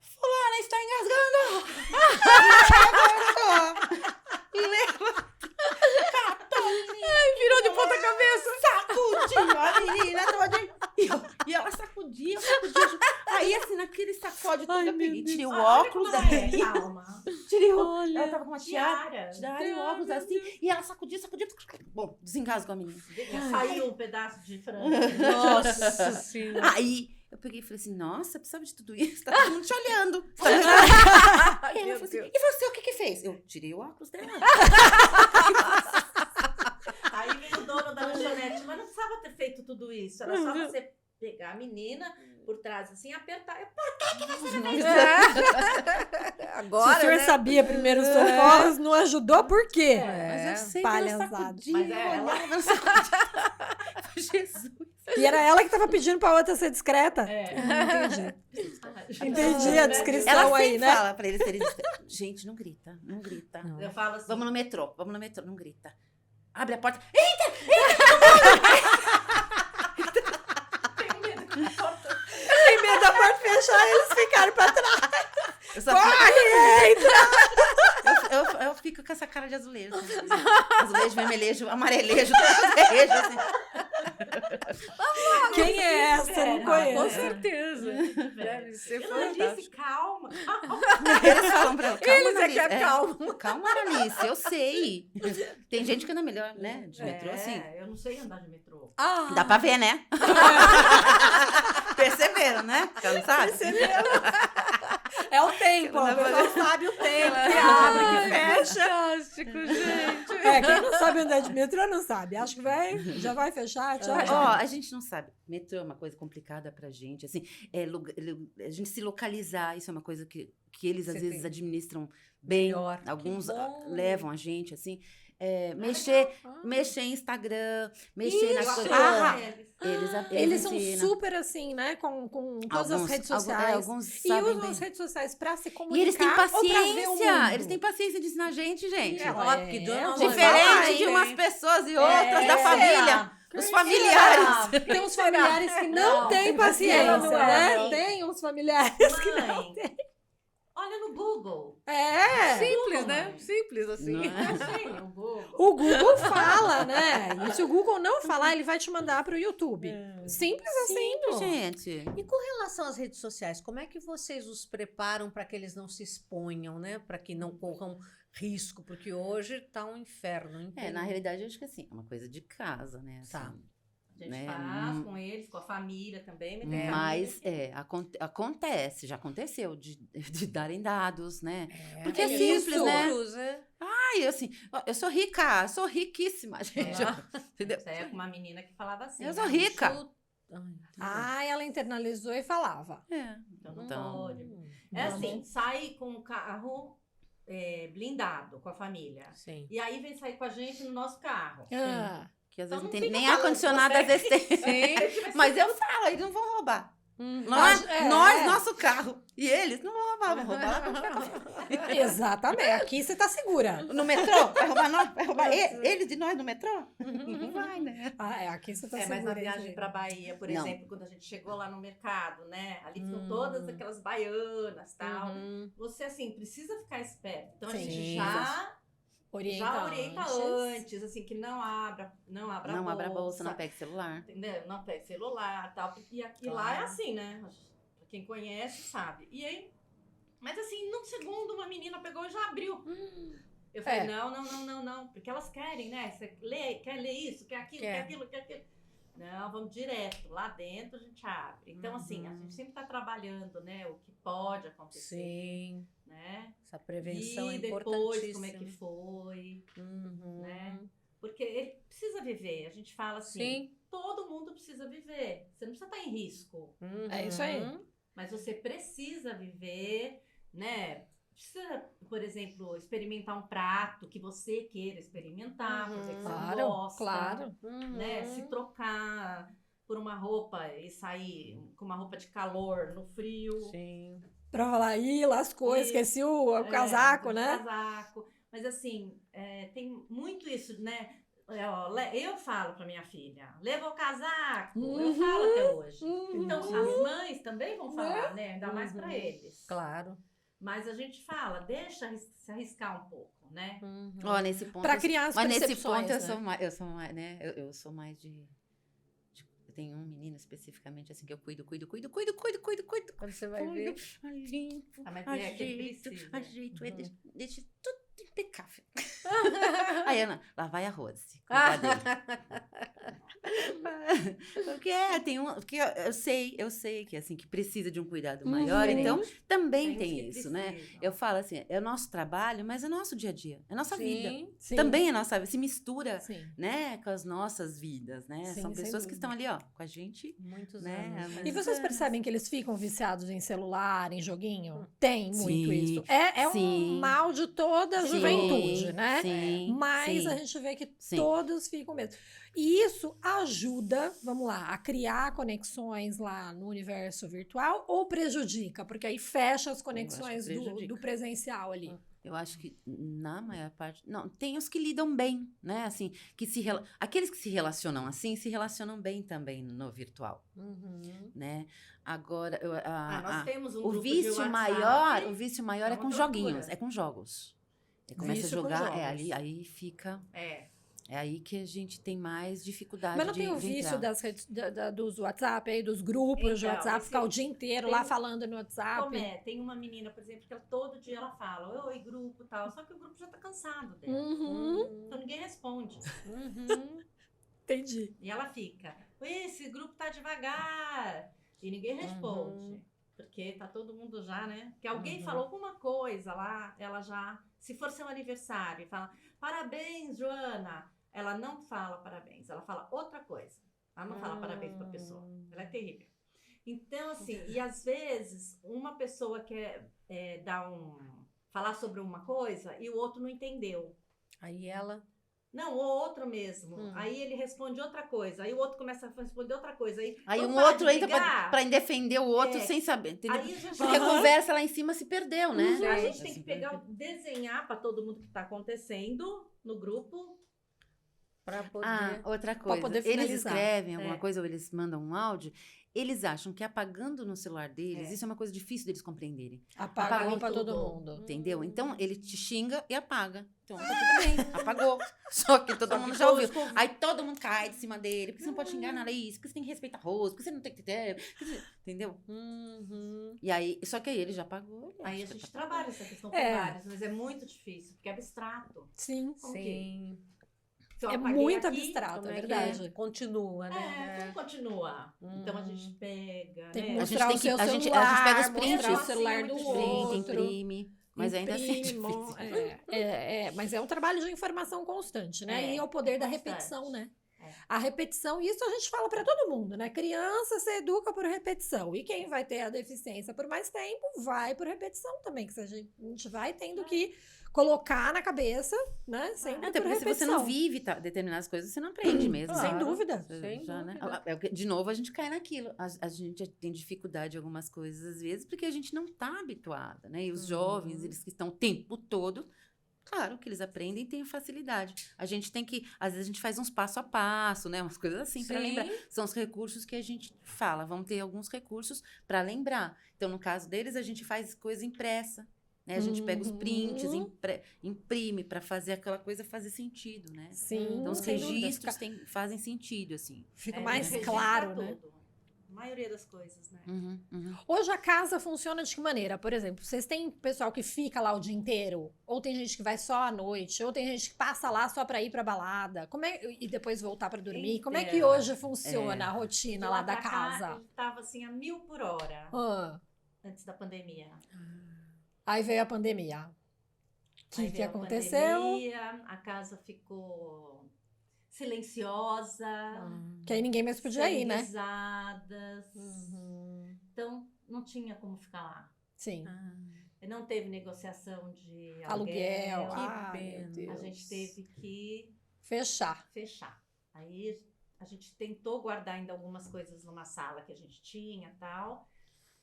C: Fulana está engasgando! Leva!
B: Virou de ponta cabeça.
C: Sacudiu a menina toda. E ela sacudia. Aí, assim, naquele sacode todo, eu peguei, tirei o óculos da menina.
D: Calma.
C: Tirei o...
B: Olha.
C: Ela tava com uma tiara.
D: Tiara.
C: Tiraram o óculos assim. E ela sacudia. Bom, desengasgou a menina.
D: Saiu um pedaço de frango.
B: Nossa Senhora.
C: Aí, eu peguei e falei assim, nossa, precisava de tudo isso? Tá todo mundo te olhando. Aí ela falou assim, e você, o que fez? Eu tirei o óculos dela.
D: Aí veio o dono da lanchonete, mas não precisava ter feito tudo isso. Era só você pegar a menina por trás, assim, apertar.
B: Agora, se o senhor sabia primeiro os socorros, não ajudou, por quê?
C: Mas eu sei que ela
B: palhaçada.
C: sacudia,
D: Mas é, ela-
C: olhava, ela sacudia. Jesus.
B: E era ela que tava pedindo pra outra ser discreta.
D: É.
B: Entendi. Entendi a descrição.
C: Ela
B: Então, aí,
C: sempre
B: né?
C: fala pra eles serem discretos. Gente, não grita, não grita.
D: Eu falo assim,
C: Vamos no metrô, não grita. Abre a porta.
D: tenho medo que a porta...
B: Tem medo da porta fechar e eles ficaram pra trás.
C: Eu só eu fico com essa cara de azulejo. Assim. Azulejo, vermelhejo, amarelejo, azulejo, assim.
B: Quem é essa? Não
D: Com
B: conheço.
A: Com certeza. Deve ser
D: Ela disse,
A: fantástico.
D: calma.
C: Eles falam pra ela, calma,
A: Eles é que
C: Analice.
A: é calma.
C: Calma, Analice, eu sei. Tem gente que anda melhor, né? De metrô, assim.
D: Eu não sei andar de metrô.
A: Ah,
C: Dá pra ver, né? Perceberam, né? Já não sabe?
B: É o tempo.
C: Ela
B: A pessoa
C: vai-
B: sabe o tempo que abre, que
A: Ai,
B: fecha.
A: fantástico, gente.
B: É, quem não sabe andar de metrô não sabe. Acho que já vai fechar. Tchau,
C: Ó,
B: tchau.
C: a gente não sabe. Metrô é uma coisa complicada pra gente. Assim, a gente se localizar, isso é uma coisa que eles às
A: Você
C: vezes
A: tem-
C: administram bem.
A: Melhor.
C: Alguns
A: Que bom.
C: levam a gente, assim. Mexer em Instagram, mexer nas
D: Eu
C: coisas.
D: aprendi
C: Ah,
D: eles.
B: Eles são
C: ensinam.
B: super assim, né? Com todas as redes
C: Alguns
B: sociais. E
C: sabem
B: usam
C: bem.
B: as redes sociais pra se comunicar.
C: E eles têm
B: ou pra ver o
C: paciência.
B: mundo.
C: Eles têm paciência de ensinar a gente, gente.
A: É, ó, porque Dona Rosa
C: Diferente
A: vai,
C: de
A: hein?
C: umas pessoas e outras da
A: É.
C: família. Os familiares.
B: Tem uns familiares que não
D: Não,
B: têm
D: tem
B: paciência,
D: paciência,
B: né?
D: não.
B: Tem uns familiares que não
D: Mãe,
B: têm.
D: olha no Google.
B: É.
A: Simples,
D: Google,
A: né?
D: mãe.
A: Simples assim.
C: Não é?
D: Eu sei, no Google.
B: O Google fala, né? E se o Google não falar, ele vai te mandar pro YouTube. Simples assim, pô.
C: Gente.
A: E com relação às redes sociais, como é que vocês os preparam para que eles não se exponham, né? Para que não corram risco, porque hoje tá um inferno. Então,
C: Na realidade, eu acho que assim, é uma coisa de casa, né? Assim,
A: Tá.
D: A gente
C: né?
D: faz com eles, com a família também. Mas tem
C: Mas
D: família
C: acontece, já aconteceu de darem dados, né?
A: É,
C: Porque é
A: eles
C: simples, né?
A: seguros, é.
C: Ai, assim, ó, eu sou rica, sou riquíssima, gente. Entendeu?
D: Isso aí é com uma menina que falava assim.
C: Eu sou
D: né?
C: rica.
A: Ai, entendi.
B: Ah, ela internalizou e falava.
C: É.
D: Então não
C: Então,
D: pode.
A: Hum,
D: É
B: Tá
D: assim, sai com o carro blindado com a família.
A: Sim.
D: E aí vem sair com a gente no nosso carro.
B: Ah,
C: que às
D: Então
C: vezes
D: não
C: não tem
D: fica
C: nem
D: falando,
C: ar-condicionado,
D: você-
C: às vezes tem.
A: Sim.
C: Mas eu falo, eles não vão roubar.
A: Hum.
C: Nós,
B: É.
C: nosso carro. E eles não vão roubar, vão roubar lá quando tiver café.
B: exatamente. Aqui você tá segura.
C: No metrô? Vai roubar nós? Vai roubar eles de nós no metrô? Não vai, né?
B: Ah, aqui você tá
D: Mas
B: segura.
D: na viagem
B: gente.
D: pra Bahia, por
C: Não.
D: exemplo, quando a gente chegou lá no mercado, né? Ali ficam todas aquelas baianas e tal.
A: Uhum.
D: Você, assim, precisa ficar esperto. Então, a
B: Sim.
D: gente já
B: Orienta
D: orienta
B: antes.
D: antes, assim, que não abra
C: Não
D: a bolsa.
C: abra a bolsa, não pegue celular.
D: Entendeu? Não pega celular e tal. E aqui
A: Claro.
D: lá é assim, né? Pra quem conhece, sabe. E aí, mas assim, num segundo, uma menina pegou e já abriu. Eu falei,
B: É.
D: não. Porque elas querem, né? Você quer ler isso, quer aquilo,
A: Quer.
D: quer aquilo, quer aquilo. Não, vamos direto. Lá dentro a gente abre. Então, assim, a gente sempre está trabalhando, né? O que pode acontecer.
A: Sim.
D: Né?
A: Essa prevenção
D: E
A: é
D: depois
A: importantíssima.
D: como é que foi,
A: Uhum.
D: né? Porque ele precisa viver. A gente fala assim,
A: Sim.
D: todo mundo precisa viver. Você não precisa estar em risco,
B: É isso aí.
A: Uhum.
D: mas você precisa viver, né? Precisa, por exemplo, experimentar um prato que você queira experimentar, porque você
B: Claro,
D: gosta,
B: claro.
D: né? Se trocar por uma roupa e sair com uma roupa de calor no frio.
A: Sim.
B: Pra falar, ih, lascou,
D: E-
B: esqueci o casaco,
D: do
B: né?
D: Casaco. Mas assim, tem muito isso, né? Eu falo pra minha filha, leva o casaco. Eu falo até hoje. Então, as mães também vão falar, né? Ainda mais pra eles.
A: Claro.
D: Mas a gente fala, deixa se arriscar um pouco, né?
C: Ó, nesse ponto.
B: Pra criar as
C: Mas nesse
B: percepções,
C: ponto eu
B: né?
C: sou mais, né? Eu sou mais de. Eu tenho um menino especificamente assim que eu cuido.
A: Quando você vai ver.
C: Limpo,
D: Ah, mas é que
C: ajeito,
D: precisa.
C: ajeito, deixa tudo impecável. Aí, Ana, lá vai a Rose. Cuidar dele. Porque eu sei que assim que precisa de um cuidado maior, então também tem
D: uns que
C: isso, né?
D: precisam.
C: Eu falo assim, é o nosso trabalho, mas é nosso dia a dia, é nossa vida.
B: Sim.
C: Também é nossa vida, se mistura,
B: Sim.
C: né, com as nossas vidas, né?
B: Sim,
C: São
B: sem
C: pessoas que
B: dúvida.
C: estão ali, ó, com a gente,
A: Muitos
C: né?
A: anos.
C: há
A: né?
B: E
C: muitos
B: vocês
C: anos.
B: percebem que eles ficam viciados em celular, em joguinho? Tem muito
C: Sim,
B: isso. É um
C: sim.
B: mal de toda a
C: Sim,
B: juventude, né?
C: Sim,
B: Mas
C: sim.
B: a gente vê que
C: Sim.
B: todos ficam mesmo. E isso ajuda, vamos lá, a criar conexões lá no universo virtual ou prejudica? Porque aí fecha as conexões
C: prejudica.
B: do presencial ali.
C: Eu acho que na maior parte. Não, tem os que lidam bem, né? Assim, aqueles que se relacionam assim, se relacionam bem também no virtual,
A: Uhum.
C: né? Agora,
D: Nós temos um
C: o
D: grupo de
C: vício
D: WhatsApp.
C: maior
D: é
C: é com
D: uma
C: joguinhos,
D: loucura.
C: é com jogos. Você começa a
B: Vício com
C: jogar,
B: jogos.
C: ali, aí fica. É aí que a gente tem mais dificuldade
B: Mas não
C: de
B: tem o
C: de
B: vício
C: entrar.
B: das redes, dos WhatsApp aí, dos grupos de
D: Então,
B: WhatsApp,
D: esse-
B: ficar o dia inteiro
D: tem-
B: lá falando no WhatsApp.
D: Como é? Tem uma menina, por exemplo, que todo dia ela fala, oi, grupo e tal, só que o grupo já tá cansado dela.
B: Uhum,
D: Então ninguém responde.
A: Uhum.
B: entendi.
D: E ela fica, ui, esse grupo tá devagar. E ninguém responde. Porque tá todo mundo já, né? Que alguém falou alguma coisa lá, ela já. Se for seu aniversário, fala, parabéns, Joana. Ela não fala parabéns, ela fala outra coisa. Ela não fala parabéns pra pessoa. Ela é terrível. Então, assim, e às vezes uma pessoa quer falar sobre uma coisa e o outro não entendeu.
A: Aí ela.
D: Não, o outro mesmo. Aí ele responde outra coisa. Aí o outro começa a responder outra coisa. Aí
C: Aí
D: vamos
C: um
D: parar
C: outro
D: de
C: entra
D: brigar?
C: pra defender o outro
D: É.
C: sem saber, entendeu?
D: Aí a gente,
C: Porque a conversa lá em cima se perdeu, né?
D: a gente tem
C: Assim,
D: que pegar, desenhar para todo mundo o que está acontecendo no grupo.
A: Pra poder.
C: Outra coisa.
B: poder
C: Eles
B: finalizar.
C: escrevem alguma
D: É.
C: coisa ou eles mandam um áudio, eles acham que apagando no celular deles,
D: É.
C: isso é uma coisa difícil deles compreenderem.
B: Apagou pra
D: tudo.
B: todo mundo.
C: Entendeu? Então, ele te xinga e apaga. Então, tá tudo bem, apagou. Só que todo mundo já ouviu. Aí todo mundo cai de cima dele. Porque você não pode xingar na lei, porque você tem que respeitar a Rose, porque você não tem que ter. Entendeu?
A: Uhum.
C: E aí, só que aí ele já apagou. ele
D: Aí a
C: acha que
D: gente
C: tá
D: trabalha essa questão com
B: É.
D: vários, mas é muito difícil, porque é abstrato.
B: Sim.
D: Como
A: Sim.
D: Se eu
B: É
D: apaguei
B: muito
D: aqui,
B: abstrato,
A: Como
B: é
A: é que
B: verdade.
A: continua, né?
D: como continua? Então a gente pega,
B: Tem que
D: né?
B: mostrar
C: tem
B: o
C: que-
B: seu
C: a gente
B: celular,
C: pega os
B: mostrar
C: prints.
B: o celular do
D: Print,
C: Print,
B: outro.
C: imprime. Mas ainda assim é
B: Imprime,
C: difícil.
B: mas é um trabalho de informação constante, né?
D: É,
B: E é o poder da
D: constante.
B: repetição, né?
D: É.
B: A repetição, isso a gente fala para todo mundo, né? Criança se educa por repetição. E quem vai ter a deficiência por mais tempo, vai por repetição também. Que a gente vai tendo que colocar na cabeça, né? Sempre
C: Até
B: por
C: porque se você
B: repetição.
C: não vive determinadas coisas, você não aprende mesmo.
B: Sem
C: né?
B: dúvida.
C: Você
A: Sem
C: né?
A: dúvida.
C: De novo, a gente cai naquilo. A gente tem dificuldade em algumas coisas, às vezes, porque a gente não está habituada, né? E os jovens, eles que estão o tempo todo, claro que eles aprendem e têm facilidade. A gente tem que, às vezes, a gente faz uns passo a passo, né? Umas coisas assim, para lembrar. São os recursos que a gente fala. Vamos ter alguns recursos para lembrar. Então, no caso deles, a gente faz coisa impressa. Né? A gente pega os prints, imprime para fazer aquela coisa fazer sentido, né?
B: Sim,
C: Então, os
B: sem dúvida.
C: registros fazem sentido, assim.
B: Fica
D: É,
B: mais
D: registra
B: claro, né?
D: tudo. A maioria das coisas, né?
B: Hoje a casa funciona de que maneira? Por exemplo, vocês têm pessoal que fica lá o dia inteiro? Ou tem gente que vai só à noite? Ou tem gente que passa lá só pra ir pra balada? E depois voltar pra dormir? Como é que hoje funciona a
D: De
B: rotina lá da
D: pra cá,
B: casa?
D: ele tava assim a 1000 por hora
B: Ah,
D: antes da pandemia.
B: aí veio a pandemia. O
D: Aí
B: que
D: veio a
B: aconteceu?
D: pandemia, a casa ficou silenciosa,
B: Que aí ninguém mais podia
D: sem
B: ir, né?
D: risadas. Então, não tinha como ficar lá.
B: Sim.
D: Não teve negociação de
B: Aluguel.
D: aluguel.
B: Ah,
A: pena.
B: meu Deus.
D: A gente teve que
B: Fechar.
D: fechar. Aí a gente tentou guardar ainda algumas coisas numa sala que a gente tinha e tal.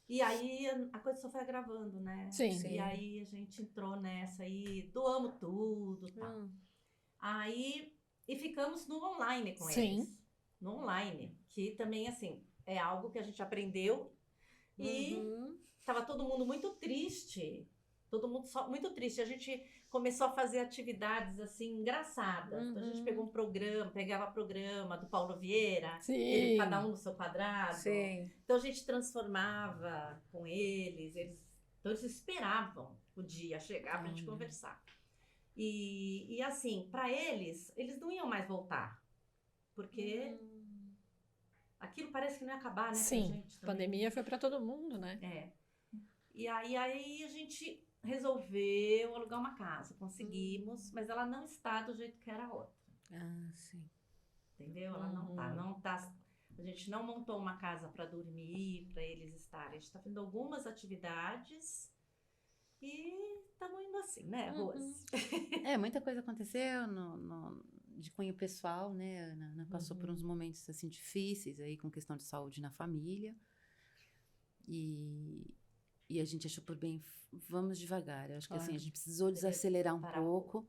D: E aí a coisa só foi agravando, né?
B: Sim.
D: E aí a gente entrou nessa aí, doamos tudo e tal. Aí, e ficamos no online com
B: Sim.
D: eles. No online, que também, assim, é algo que a gente aprendeu e tava todo mundo muito triste. Todo mundo muito triste. A gente começou a fazer atividades, assim, engraçadas. Então, a gente pegava programa do Paulo Vieira,
B: Sim.
D: cada um no seu quadrado.
A: Sim.
D: Então, a gente transformava com eles. Então, eles esperavam o dia chegar pra gente conversar. E assim, para eles não iam mais voltar. Porque aquilo parece que não ia acabar, né?
B: Sim.
D: Pra gente
B: A
D: também.
B: pandemia foi pra todo mundo, né?
D: É. E aí a gente resolveu alugar uma casa. Conseguimos, mas ela não está do jeito que era a outra.
A: Ah, sim.
D: Entendeu? Ela não tá. A gente não montou uma casa para dormir, para eles estarem. A gente está fazendo algumas atividades e estamos indo assim, né, Rose?
C: Muita coisa aconteceu de cunho pessoal, né? A Ana passou por uns momentos assim difíceis aí com questão de saúde na família. E a gente achou por bem, vamos devagar. Eu acho que assim, a gente precisou desacelerar um pouco,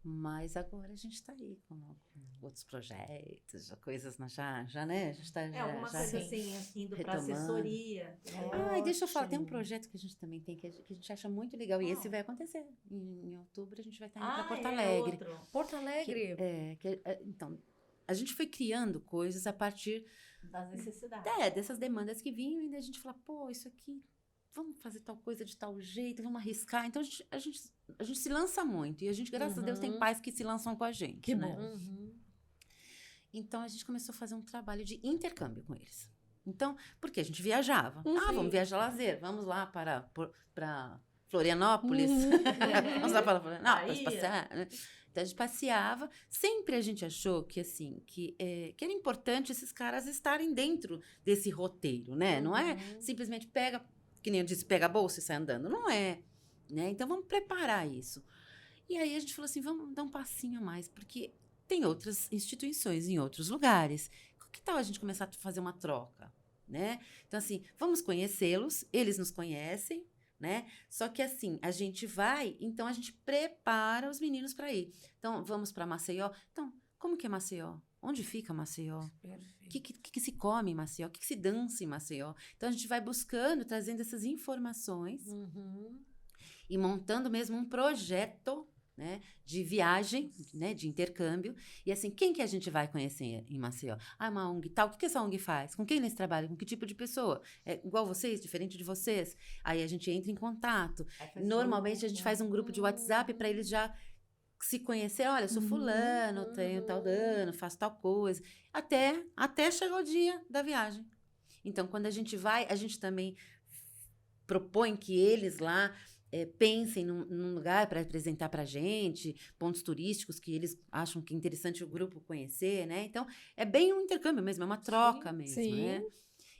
C: mas agora a gente está aí com outros projetos, coisas já, né? A gente tá
D: Alguma coisa assim, indo para
C: retomando.
D: assessoria.
C: E deixa eu falar, tem um projeto que a gente também tem, que a gente acha muito legal, e esse vai acontecer. Em outubro a gente vai estar indo para Porto Alegre.
A: Porto Alegre.
C: Então, a gente foi criando coisas a partir
D: Das necessidades.
C: dessas demandas que vinham, e daí a gente fala, pô, isso aqui, vamos fazer tal coisa de tal jeito, vamos arriscar. Então, a gente se lança muito, e a gente, graças a Deus, tem pais que se lançam com a gente.
B: Que
C: né?
B: bom.
C: Então, a gente começou a fazer um trabalho de intercâmbio com eles. Então, porque a gente viajava. Vamos viajar lazer, vamos lá para Florianópolis. Vamos lá para Florianópolis passear, né? Então, a gente passeava. Sempre a gente achou que, assim, que era importante esses caras estarem dentro desse roteiro, né? Não é simplesmente pega, que nem eu disse, pega a bolsa e sai andando. Não é, né? Então, vamos preparar isso. E aí, a gente falou assim, vamos dar um passinho a mais, porque tem outras instituições em outros lugares. Que tal a gente começar a fazer uma troca, né? Então, assim, vamos conhecê-los, eles nos conhecem, né? Só que, assim, a gente vai, então a gente prepara os meninos para ir. Então, vamos para Maceió. Então, como que é Maceió? Onde fica Maceió? O que se come em Maceió? O que se dança em Maceió? Então, a gente vai buscando, trazendo essas informações e montando mesmo um projeto, né, de viagem, né, de intercâmbio. E assim, quem que a gente vai conhecer em Maceió? Uma ONG tal. O que essa ONG faz? Com quem eles trabalham? Com que tipo de pessoa? É igual vocês? Diferente de vocês? Aí a gente entra em contato. Normalmente a gente faz um grupo de WhatsApp para eles já se conhecer. Olha, eu sou fulano, tenho tal dano, faço tal coisa. Até chegar o dia da viagem. Então, quando a gente vai, a gente também propõe que eles lá pensem num lugar para apresentar para a gente, pontos turísticos que eles acham que é interessante o grupo conhecer, né? Então, é bem um intercâmbio mesmo, é uma troca mesmo, né?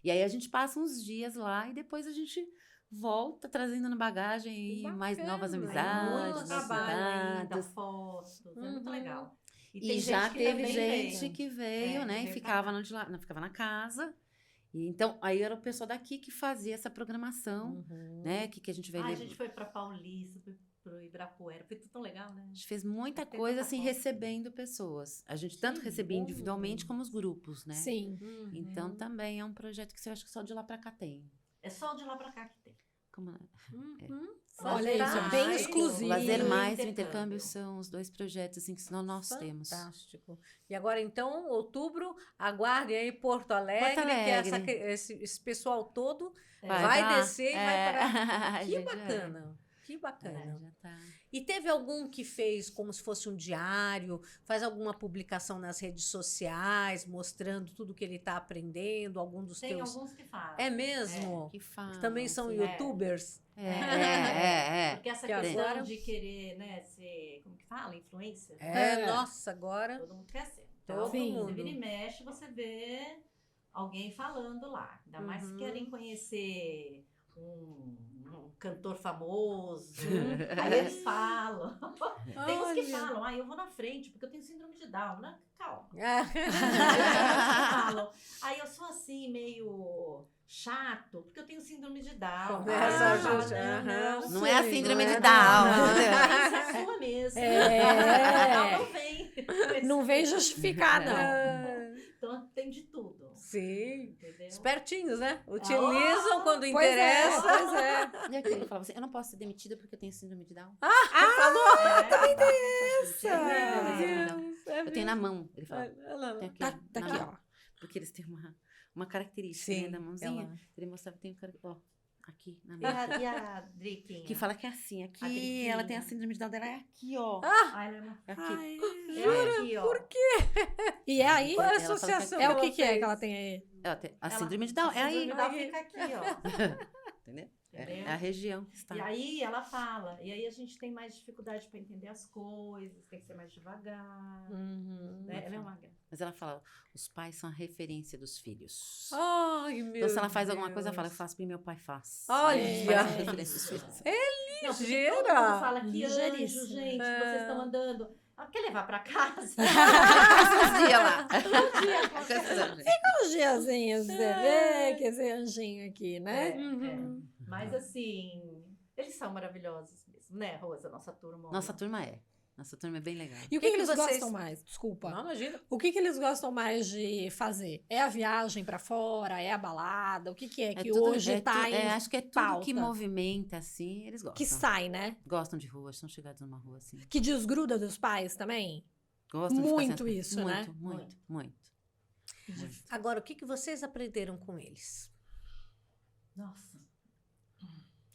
C: E aí a gente passa uns dias lá e depois a gente volta trazendo na bagagem aí mais novas amizades,
D: Muito
C: novos
D: trabalho ainda,
C: contatos.
D: fotos, é muito legal.
C: E já teve gente
D: veio.
C: que veio, né? E ficava na casa. Então, aí era o pessoal daqui que fazia essa programação, né? Que a gente veio...
D: A gente foi para Paulista, foi pro Ibirapuera, foi tudo tão legal, né?
C: A gente fez muita coisa, assim, recebendo pessoas. A gente tanto recebia individualmente como os grupos, né?
B: Sim.
C: Então, também é um projeto que eu acho que só de lá pra cá tem.
D: É só de lá para cá que tem.
C: como
B: Olha isso, é bem
A: Fantástico.
B: exclusivo.
C: Lazer Mais e o
D: Intercâmbio.
C: intercâmbio são os 2 projetos assim, que nós temos.
A: Fantástico. E agora, então, outubro, aguardem aí Porto Alegre,
C: Porto Alegre.
A: que esse pessoal todo
C: Vai
A: vai
C: tá?
A: descer e vai para...
C: A
A: Que
C: gente vai.
A: bacana. Que bacana.
C: Já tá.
A: E teve algum que fez como se fosse um diário, faz alguma publicação nas redes sociais, mostrando tudo que ele está aprendendo, algum dos
D: Tem
A: teus...
D: alguns que fazem.
A: É mesmo?
C: Que fala.
A: Que também são
C: assim.
A: youtubers?
D: Porque essa
A: Que
D: questão
A: agora-
D: de querer, né, ser, como que fala? Influencer.
A: Nossa, agora...
D: Todo mundo quer ser.
A: Todo
B: Sim.
A: mundo.
D: Você vira e mexe, você vê alguém falando lá. Ainda mais se
A: Uhum.
D: querem conhecer um cantor famoso. Aí eles falam. Tem uns que
A: Olha.
D: falam, eu vou na frente porque eu tenho síndrome de Down. Né? Calma.
A: Ah.
D: Aí tem uns que falam, eu sou assim, meio chato, porque eu tenho síndrome de Down.
A: Começa
B: a
D: Fala,
A: gente, aham.
C: Não é a
A: Sim,
C: síndrome
A: não
C: de
A: é,
C: Down.
D: Isso é sua mesmo.
B: É.
D: Não vem.
B: Não vem justificar, não.
D: Então tem de tudo.
A: Sim.
D: Entendeu?
A: Espertinhos, né? Utilizam quando
B: Pois
A: interessa.
B: pois é.
C: E aqui ele falava assim, eu não posso ser demitida porque eu tenho síndrome de Down.
D: Também tem
B: essa.
C: Eu tenho na mão, ele fala. Tem aqui,
B: Tá
C: na
B: aqui,
C: mão.
B: ó.
C: Porque eles têm uma característica
A: Sim,
C: né, da mãozinha.
A: ela-
C: Ele mostrava que tem aqui na
D: E
C: mão.
D: a Driquinha?
C: Que fala que é assim, aqui
D: Driquinha.
C: ela tem a síndrome de Down dela, é aqui, ó.
D: Ai, ela é uma...
C: Aqui.
B: Ai,
D: É aqui, ó.
A: Por
B: e é aí?
A: Qual é a
C: Ela fala
A: associação
B: É o
A: ela
B: que é
A: fez?
B: que ela tem aí?
C: Ela tem a
D: Ela-
C: síndrome de Down, é
D: A
C: aí.
D: síndrome de Down fica aqui, ó.
C: Entendeu?
D: Entendeu?
C: É a região que está.
D: E aí ela fala, e aí a gente tem mais dificuldade para entender as coisas, tem que ser mais devagar.
A: Uhum.
D: Né? Ela é uma graça.
C: Mas ela fala, os pais são a referência dos filhos.
A: Ai, meu
C: Então, se ela faz alguma coisa, ela fala, eu
A: Deus.
C: faço porque meu pai faz.
A: Olha!
C: Os pais são a referência dos filhos.
D: Não, porque
A: Ligeira.
D: todo mundo fala que anjo,
B: Ligeiríssima.
D: gente,
A: É.
D: vocês estão andando. Quer levar para casa?
C: Esses dias lá.
B: Uns diazinhos, você vê que esse anjinho aqui, né?
A: Uhum.
D: Mas assim, eles são maravilhosos mesmo, né, Rosa? Nossa turma.
C: Nossa turma é. Nossa turma é bem legal.
B: E o
A: Que
B: que
A: que
B: eles
A: vocês-
B: gostam mais? Desculpa.
A: Não, imagina.
B: O que eles gostam mais de fazer? É a viagem pra fora? É a balada? O que é que hoje tá em
C: acho que é tudo
B: pauta?
C: que movimenta, assim, eles gostam.
B: que sai, né?
C: Gostam de rua, estão chegados numa rua, assim.
B: Que desgruda dos pais também?
C: Gostam de
B: Muito
C: ficar sem-
B: isso, né?
C: Muito.
A: Agora, o que vocês aprenderam com eles?
D: Nossa.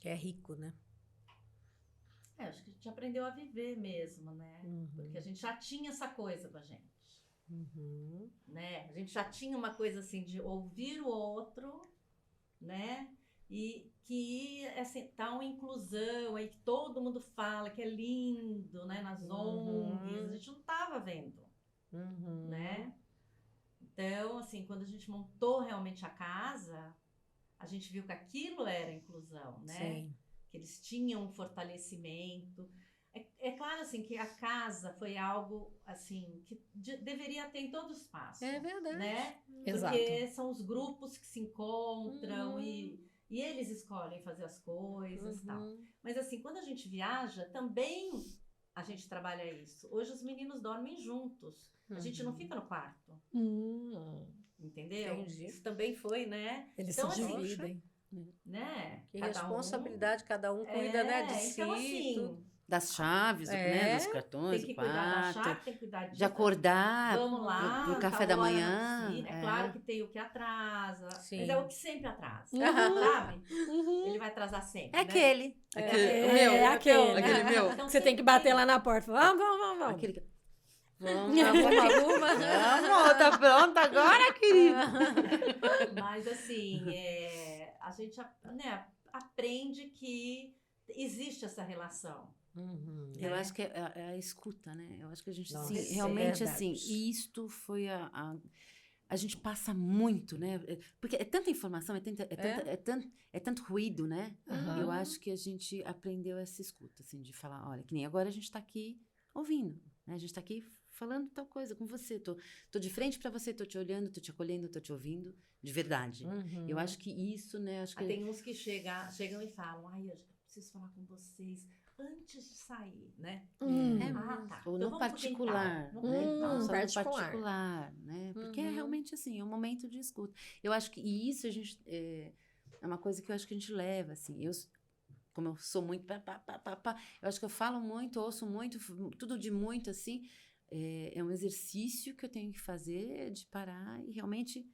A: Que é rico, né?
D: Acho que a gente aprendeu a viver mesmo, né?
A: Uhum.
D: Porque a gente já tinha essa coisa com a gente.
A: Uhum.
D: Né? A gente já tinha uma coisa assim de ouvir o outro, né? E que assim, tá uma inclusão aí que todo mundo fala que é lindo, né? Nas
A: Uhum.
D: ONGs, a gente não tava vendo,
A: Uhum.
D: né? Então, assim, quando a gente montou realmente a casa, a gente viu que aquilo era inclusão, né?
A: Sim.
D: Que eles tinham um fortalecimento. É claro, assim, que a casa foi algo, assim, que deveria ter em todo espaço.
A: É verdade.
D: Né?
B: Exato.
D: Porque são os grupos que se encontram
A: Uhum.
D: e eles escolhem fazer as coisas e tal.
A: Uhum.
D: Mas assim, quando a gente viaja, também a gente trabalha isso. Hoje os meninos dormem juntos. A gente não
A: Uhum.
D: fica no quarto, entendeu?
A: Entendi.
D: Isso também foi, né?
B: Eles
D: Então,
B: se
D: assim,
B: dividem.
D: Né?
A: Que
D: Cada um-
A: responsabilidade, cada um cuida, né, de si.
D: Então, assim,
A: tudo.
C: Das chaves,
A: É,
C: né, dos cartões,
D: tem que
C: do
D: cuidar da
C: quarto.
D: chave, tem que cuidar disso.
C: De acordar
D: Vamos lá,
C: pro café
D: tal
C: da
D: hora na
C: manhã.
D: piscina. É claro que tem o que atrasa,
A: Sim.
D: mas é o que sempre atrasa,
B: Uhum.
D: sabe?
B: Uhum.
D: Ele vai atrasar sempre,
C: É
D: né?
C: aquele.
B: É,
C: o meu.
B: é aquele.
C: Aquele meu.
D: Então,
B: Você tem que bater lá na porta. Vamos.
C: Aquele que...
A: Vamos, alguma.
C: Vamos, tá pronta agora, querido?
D: Mas assim, a gente né, aprende que existe essa relação.
A: Uhum.
C: Eu acho que é a escuta, né? Eu acho que a gente,
A: Nossa,
C: assim,
A: isso é
C: realmente,
A: verdade.
C: assim, isto foi a gente passa muito, né? Porque é tanta informação, é tanto ruído, né?
B: Uhum.
C: Eu acho que a gente aprendeu essa escuta, assim, de falar, olha, que nem agora a gente tá aqui ouvindo, né? A gente tá aqui falando tal coisa com você. Tô de frente pra você, tô te olhando, tô te acolhendo, tô te ouvindo, de verdade.
A: Uhum.
C: Eu acho que isso, né? Acho que
D: Tem uns que chegam e falam, eu preciso falar com vocês antes de sair, né?
C: É,
D: Tá.
C: ou
D: Então
C: no
D: vamos pro quintal,
C: particular,
D: vamos pro
C: né?
D: quintal.
C: Só no
B: particular.
C: particular, né? Porque é
A: Uhum.
C: realmente assim, é um momento de escuta. Eu acho que e isso a gente é uma coisa que eu acho que a gente leva, assim. como eu sou muito eu acho que eu falo muito, ouço muito, tudo de muito, assim, é um exercício que eu tenho que fazer de parar e realmente...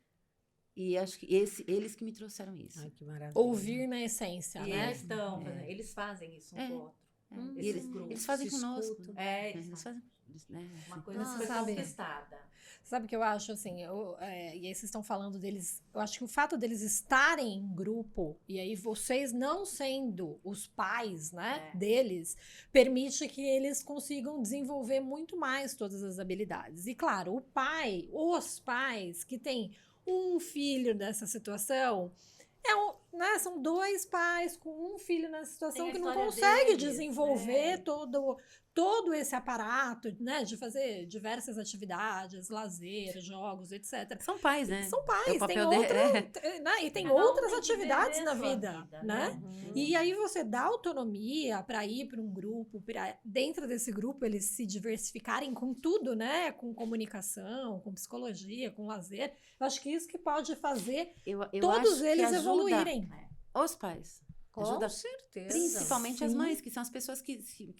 C: E acho que eles que me trouxeram isso.
A: Ai, que maravilha.
B: Ouvir na essência,
D: E
B: né?
D: eles fazem isso um com o outro.
C: E
D: Esses grupos
C: eles fazem
A: se
C: conosco.
A: escutam.
C: Eles fazem... Né,
D: Uma
C: assim.
D: coisa que
B: Nossa,
D: foi
B: sabe?
D: conquistada.
B: Sabe o que eu acho, assim, e aí vocês estão falando deles, eu acho que o fato deles estarem em grupo, e aí vocês não sendo os pais, né, deles, permite que eles consigam desenvolver muito mais todas as habilidades. E claro, os pais que têm um filho nessa situação, né, são dois pais com um filho nessa situação
D: Tem a
B: que não
D: história
B: consegue
D: deles,
B: desenvolver todo esse aparato, né, de fazer diversas atividades, lazer, jogos, etc.
C: São pais, né?
B: São
C: É o
B: pais, tem
C: papel
B: né, e tem
D: Cada um
B: outras
D: tem que
B: atividades
D: viver
B: na
D: a sua
B: vida, né?
A: Uhum.
B: E aí você dá autonomia para ir para um grupo, para dentro desse grupo eles se diversificarem com tudo, né? Com comunicação, com psicologia, com lazer. Eu acho que isso que pode fazer
C: Eu
B: todos
C: acho que
B: eles
C: ajuda
B: evoluírem.
C: os pais.
A: Com
C: Ajuda
A: certeza.
C: principalmente as
B: Sim.
C: mães, que são as pessoas que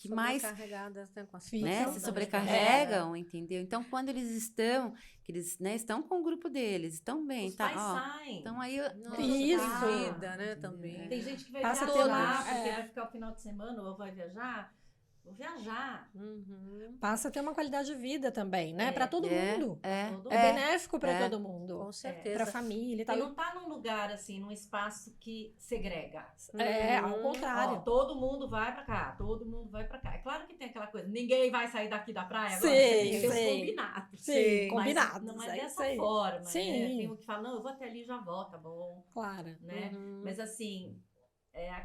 C: mais
A: Sobrecarregadas, né, com as
B: Ficam.
C: né, se sobrecarregam, entendeu? Então, quando eles estão, que eles, né, estão com o grupo deles, estão bem,
D: Os
C: tá?
D: pais
C: Ó,
D: saem.
C: então aí...
A: Nossa,
B: Isso.
A: tem vida, né, também.
D: Tem gente que vai
B: Passa a ter
D: viajar,
B: uma-
D: porque
B: é.
D: vai ficar o final de semana ou vai viajar. Vou viajar.
A: Uhum.
B: Passa a ter uma qualidade de vida também, né?
D: É.
B: Para todo mundo.
C: É,
D: Todo
B: É
D: mundo.
B: benéfico para
C: É.
B: todo mundo.
A: Com
B: Para
A: certeza.
B: a família e tal.
D: E não tá num lugar assim, num espaço que segrega.
B: É, ao
A: Uhum.
B: contrário.
D: Ó, todo mundo vai pra cá, todo mundo vai pra cá. É claro que tem aquela coisa, ninguém vai sair daqui da praia agora,
B: Sim,
D: você tem que ter
B: sim.
D: os combinados.
B: Sim,
D: Mas
B: combinados.
D: não é
B: isso
D: dessa
B: aí.
D: forma,
B: Sim.
D: né? Tem um que fala, não, eu vou até ali e já volto, tá bom,
B: Claro.
D: né?
A: Uhum.
D: Mas assim,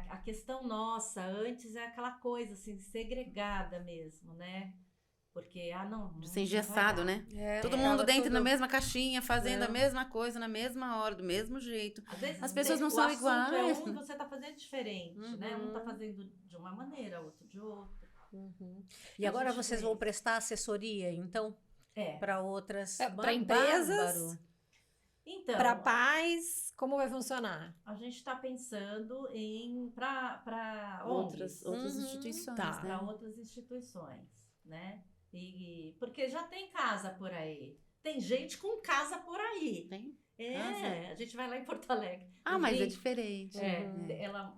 D: a questão nossa antes é aquela coisa assim, segregada mesmo, né? Porque, não
C: de ser
D: vai
C: engessado,
D: dar.
C: né?
A: É,
C: Todo
A: ficava
C: mundo dentro
A: tudo-
C: na mesma caixinha, fazendo
A: É.
C: a mesma coisa, na mesma hora, do mesmo jeito.
D: Às vezes
C: As pessoas não
D: o
C: são
D: assunto
C: iguais.
D: É um e você tá fazendo diferente, né? Um tá
A: Uhum.
D: fazendo de uma maneira, outro de outra.
A: Uhum. E agora
D: gente
A: vocês
D: vê.
A: vão prestar assessoria, então,
D: É.
A: para outras...
B: Para empresas,
A: Bárbaro.
D: Então,
B: para pais, como vai funcionar?
D: a gente está pensando em para
C: Outras
A: Uhum.
C: instituições,
B: Tá.
C: né?
D: para outras instituições, né? Porque já tem casa por aí. Tem gente com casa por aí.
C: Tem?
D: É,
C: Casa?
D: a gente vai lá em Porto Alegre.
C: Ah, mas é
D: Gente,
C: diferente.
A: Uhum.
D: Ela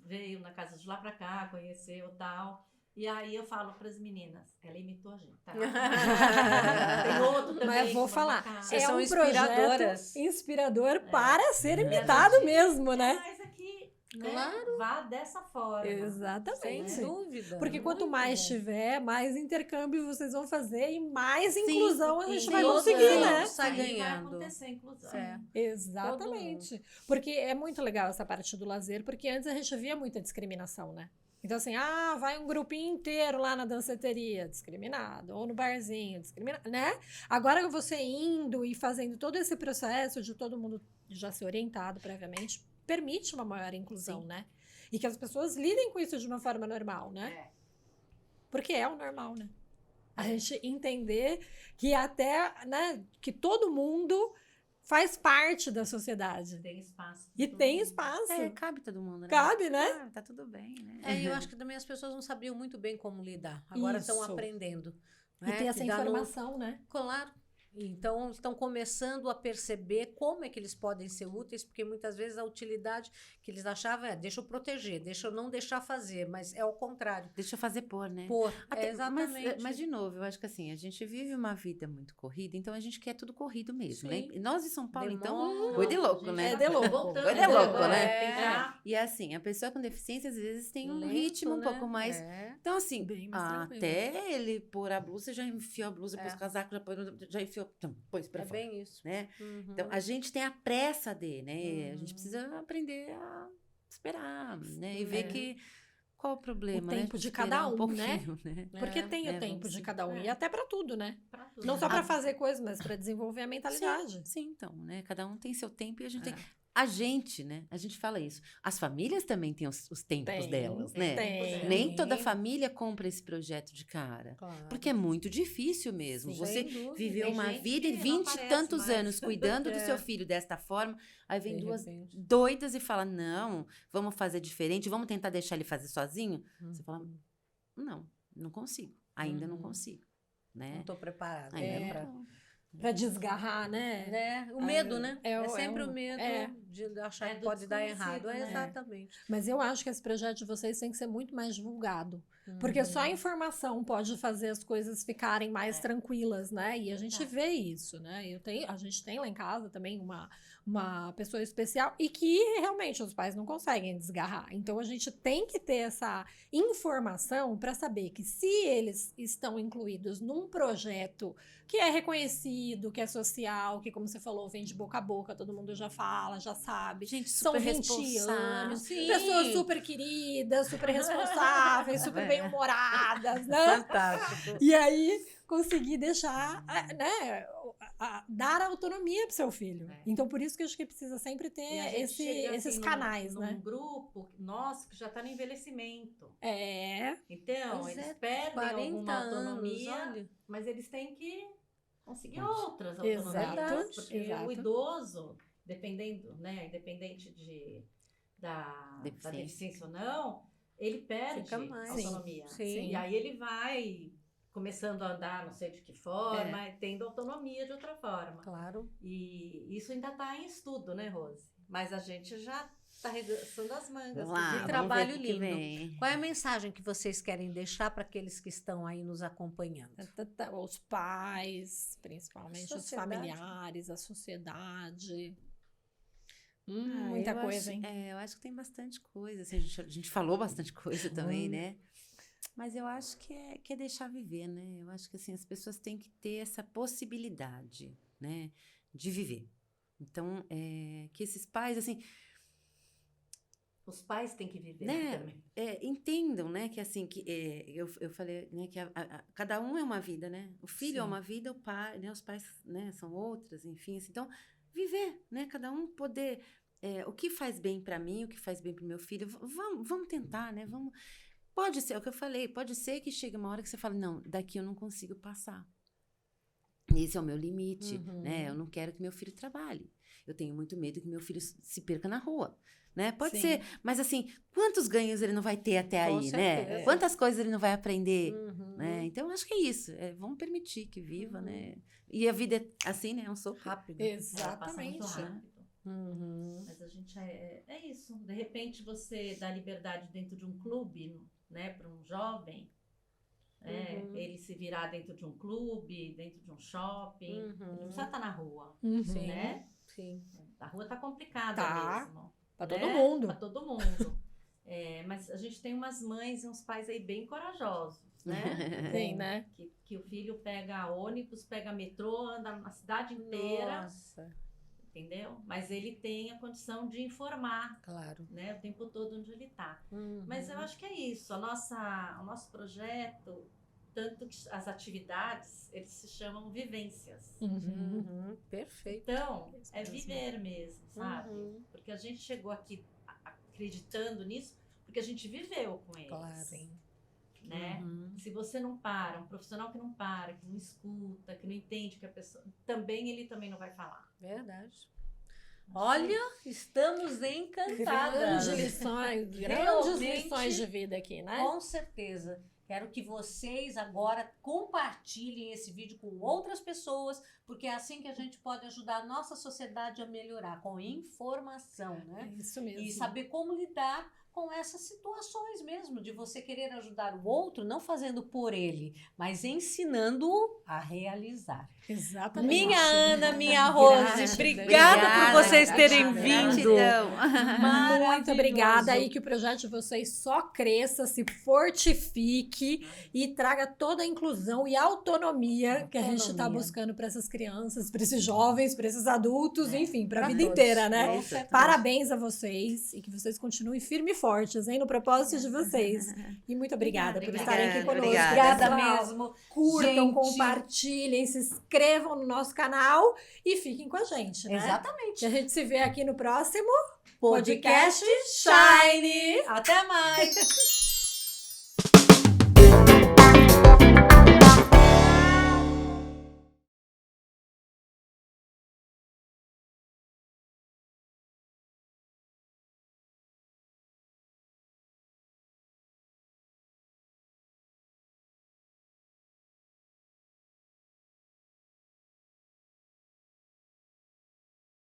D: veio na casa de lá para cá, conheceu tal. E aí eu falo para as meninas, ela imitou a gente, tá? Tem outro também.
B: Mas eu vou
D: que vai
B: falar,
D: pra cá.
A: Vocês
B: é
A: são
B: um projeto
A: inspiradoras.
B: inspirador para ser imitado
D: gente
B: mesmo, né?
D: Mas aqui, né,
A: Claro.
D: vá dessa forma.
A: Sem
B: Exatamente.
A: dúvida.
B: Porque quanto
A: Muito
B: mais
A: bom.
B: tiver, mais intercâmbio vocês vão fazer e mais
C: Sim,
B: inclusão a
C: sim.
B: gente vai
A: Todo
B: conseguir,
A: mundo
B: né?
A: sai
D: Aí vai
A: ganhando.
D: acontecer, inclusão.
A: É.
B: Exatamente. Porque é muito legal essa parte do lazer, porque antes a gente via muita discriminação, né? Então, assim, vai um grupinho inteiro lá na danceteria, discriminado, ou no barzinho, discriminado, né? Agora você indo e fazendo todo esse processo de todo mundo já ser orientado previamente, permite uma maior inclusão, né? E que as pessoas lidem com isso de uma forma normal, né?
D: É.
B: Porque é o normal, né? A gente entender que até, né, que todo mundo faz parte da sociedade.
D: Tem espaço.
B: E tem espaço.
C: É, cabe todo mundo, né?
B: Cabe, né?
C: Ah, tá tudo bem, né?
A: É, eu acho que também as pessoas não sabiam muito bem como lidar. Agora estão
B: Isso.
A: aprendendo.
B: E
A: né?
B: tem essa
A: Que dá no-
B: informação, né?
A: Claro. Então, estão começando a perceber como é que eles podem ser úteis, porque muitas vezes a utilidade que eles achavam deixa eu proteger, deixa eu não deixar fazer, mas é o contrário.
C: Deixa eu fazer pôr, né?
A: Pô,
C: Até-
A: exatamente.
C: Mas, de novo, eu acho que assim, a gente vive uma vida muito corrida, então a gente quer tudo corrido mesmo,
A: Sim.
C: né? E nós de São Paulo, então,
A: Demora.
C: foi de louco,
D: Gente,
C: né?
B: É de louco.
D: Voltando,
C: Foi de louco, né?
D: Tem que dar-
C: E assim, a pessoa com deficiência, às vezes, tem um
A: Lento,
C: ritmo um
A: né?
C: pouco mais...
A: É.
C: Então, assim,
B: Bem mais tranquilo.
C: até ele pôr a blusa, já enfiou a blusa,
A: É.
C: pôs o casaco, já enfiou, pôs pra
A: É
C: fora,
A: bem isso.
C: né?
A: Uhum.
C: Então, a gente tem a pressa de, né? A
A: Uhum.
C: gente precisa aprender a esperar, né? E ver
B: É.
C: que... Qual o problema,
B: O
C: né?
B: tempo de
C: Esperar
B: cada um,
C: pouquinho, né?
B: Porque tem o
C: né,
B: tempo
C: vamos
B: de
C: sim.
B: cada um.
D: É.
B: E até pra tudo, né?
D: pra tudo.
B: Não só
C: Ah,
B: pra fazer coisas, mas pra desenvolver a mentalidade.
C: Sim, então, né? Cada um tem seu tempo e a gente tem... a gente, né? A gente fala isso. As famílias também têm os tempos delas, né?
B: Tem.
C: Nem toda família compra esse projeto de cara.
A: Claro.
C: Porque é muito difícil mesmo.
B: Sim.
C: você
A: Sem dúvida.
C: viveu
D: Tem
C: uma
D: gente
C: vida e
D: que não
C: 20 e
D: aparece
C: tantos
D: mais.
C: anos cuidando do
A: É.
C: seu filho desta forma, aí vem
A: De
C: duas
A: repente.
C: doidas e fala, não, vamos fazer diferente, vamos tentar deixar ele fazer sozinho. Você fala, não consigo, ainda não consigo,
A: Não
C: né?
A: estou preparada.
C: Ainda
A: né,
C: não
A: pra-
C: tô.
B: Pra desgarrar, né?
A: né? O medo, né?
B: É
A: sempre
B: um-
A: o medo
B: é.
A: de achar
D: É
A: que
D: do
A: pode dar
D: desconhecido,
A: errado.
D: né?
A: Exatamente.
B: Mas eu acho que esse projeto de vocês tem que ser muito mais divulgado. Porque só a informação pode fazer as coisas ficarem mais tranquilas, né? E a gente vê isso, né? A gente tem lá em casa também uma pessoa especial e que realmente os pais não conseguem desgarrar. Então a gente tem que ter essa informação para saber que se eles estão incluídos num projeto que é reconhecido, que é social, que, como você falou, vem de boca a boca, todo mundo já fala, já sabe.
C: Gente
B: São
C: super
B: 20
C: responsável.
B: anos,
A: Sim.
B: pessoas super queridas, super responsáveis, super bem-humoradas, né?
A: Fantástico.
B: E aí, conseguir deixar, né, dar autonomia pro seu filho.
D: É.
B: Então, por isso que eu acho que precisa sempre
D: E a
B: ter
D: gente chega,
B: esses
D: assim,
B: canais,
D: num
B: né?
D: grupo nosso que já está no envelhecimento.
B: É,
D: Então,
A: Pois
D: eles
A: é,
D: perdem
A: 40
D: alguma
A: anos,
D: autonomia,
A: olha.
D: mas eles têm que conseguir outras
B: Exato,
D: autonomias. Porque
B: exato.
D: o idoso, dependendo, né, independente da
C: Deficiência.
D: deficiência ou não, ele perde
A: Fica mais.
D: autonomia.
A: Sim.
D: E aí ele vai começando a andar, não sei de que forma, tendo autonomia de outra forma.
A: Claro.
D: E isso ainda está em estudo, né, Rose? Mas a gente já está arregaçando as mangas.
C: Vamos lá,
D: porque-
C: vamos
A: trabalho
C: ver o que
A: lindo.
C: vem.
A: Qual é a mensagem que vocês querem deixar para aqueles que estão aí nos acompanhando?
B: os pais, principalmente,
A: A
B: os
A: sociedade.
B: familiares, a sociedade.
C: Ah,
B: Muita
C: eu
B: coisa,
C: acho,
B: hein?
C: eu acho que tem bastante coisa. Assim, a gente falou bastante coisa também, né? Mas eu acho que é deixar viver, né? Eu acho que assim, as pessoas têm que ter essa possibilidade, né? De viver. Então, que esses pais, assim,
D: Os pais têm que viver
C: né?
D: também.
C: Entendam, né? Que assim, eu falei, né? Que cada um é uma vida, né? O filho é
A: Sim.
C: uma vida, o pai, né? Os pais, né? São outras, enfim. Assim, então, viver, né? Cada um poder... o que faz bem para mim, o que faz bem para o meu filho, vamos tentar, né? Pode ser, é o que eu falei, pode ser que chegue uma hora que você fala, não, daqui eu não consigo passar. Esse é o meu limite, né? Eu não quero que meu filho trabalhe. Eu tenho muito medo que meu filho se perca na rua, né? Pode
B: Sim.
C: ser, mas assim, quantos ganhos ele não vai ter até
A: Com
C: aí, né?
A: certeza.
C: Quantas coisas ele não vai aprender,
A: Uhum.
C: né? Então, eu acho que é isso. Vamos permitir que viva, né? E a vida é assim, né? É um sopro.
A: Rápido.
D: Ela passa muito
B: Exatamente.
D: rápido.
A: Uhum.
D: Mas a gente é isso. De repente você dá liberdade dentro de um clube, né, para um jovem, ele se virar dentro de um clube, dentro de um shopping. Ele não precisa estar na rua,
B: Uhum.
A: Sim.
D: né?
A: Sim.
D: A rua tá complicada
B: Tá.
D: mesmo.
B: Pra
D: né?
B: todo mundo.
D: Pra todo mundo. Mas a gente tem umas mães e uns pais aí bem corajosos, né?
B: Sim, né?
D: que o filho pega ônibus, pega metrô, anda na cidade inteira,
A: Nossa,
D: entendeu? Mas ele tem a condição de informar,
A: claro.
D: né? O tempo todo onde ele está.
A: Uhum.
D: Mas eu acho que é isso. O nosso projeto, tanto que as atividades, eles se chamam vivências.
B: Uhum.
A: Uhum. Perfeito.
D: Então,
B: Isso
D: é
B: mesmo.
D: viver mesmo, sabe?
A: Uhum.
D: Porque a gente chegou aqui acreditando nisso, porque a gente viveu com eles.
A: Claro.
D: Né?
A: Uhum.
D: Se você não para, um profissional que não para, que não escuta, que não entende que a pessoa... ele também não vai falar.
A: Verdade. Olha, estamos encantadas.
B: Grandes lições, grandes
A: Realmente.
B: lições de vida aqui, né?
A: Com certeza. Quero que vocês agora compartilhem esse vídeo com outras pessoas, porque é assim que a gente pode ajudar a nossa sociedade a melhorar, com informação,
B: É
A: né?
B: isso mesmo.
A: E saber como lidar com essas situações mesmo, de você querer ajudar o outro, não fazendo por ele, mas ensinando-o a realizar.
B: Exatamente.
A: Minha Ana, minha Rose,
B: Gratidão.
A: obrigada por vocês terem
B: Gratidão.
A: vindo.
C: Gratidão.
B: Muito obrigada aí, que o projeto de vocês só cresça, se fortifique e traga toda a inclusão e autonomia que a gente está
A: Autonomia.
B: buscando para essas crianças, para esses jovens, para esses adultos, enfim, para a
A: Pra
B: vida
A: todos.
B: inteira, né?
A: Com certeza.
B: Parabéns a vocês e que vocês continuem firme e fortes, hein? No propósito de vocês. E muito obrigada por
D: Obrigada.
B: estarem aqui conosco.
C: Obrigada.
B: Pessoal.
A: mesmo.
B: Curtam,
A: Gente.
B: compartilhem, se inscrevam no nosso canal e fiquem com a gente, né?
A: Exatamente.
B: E a gente se vê aqui no próximo
A: Podcast Shine. Até mais.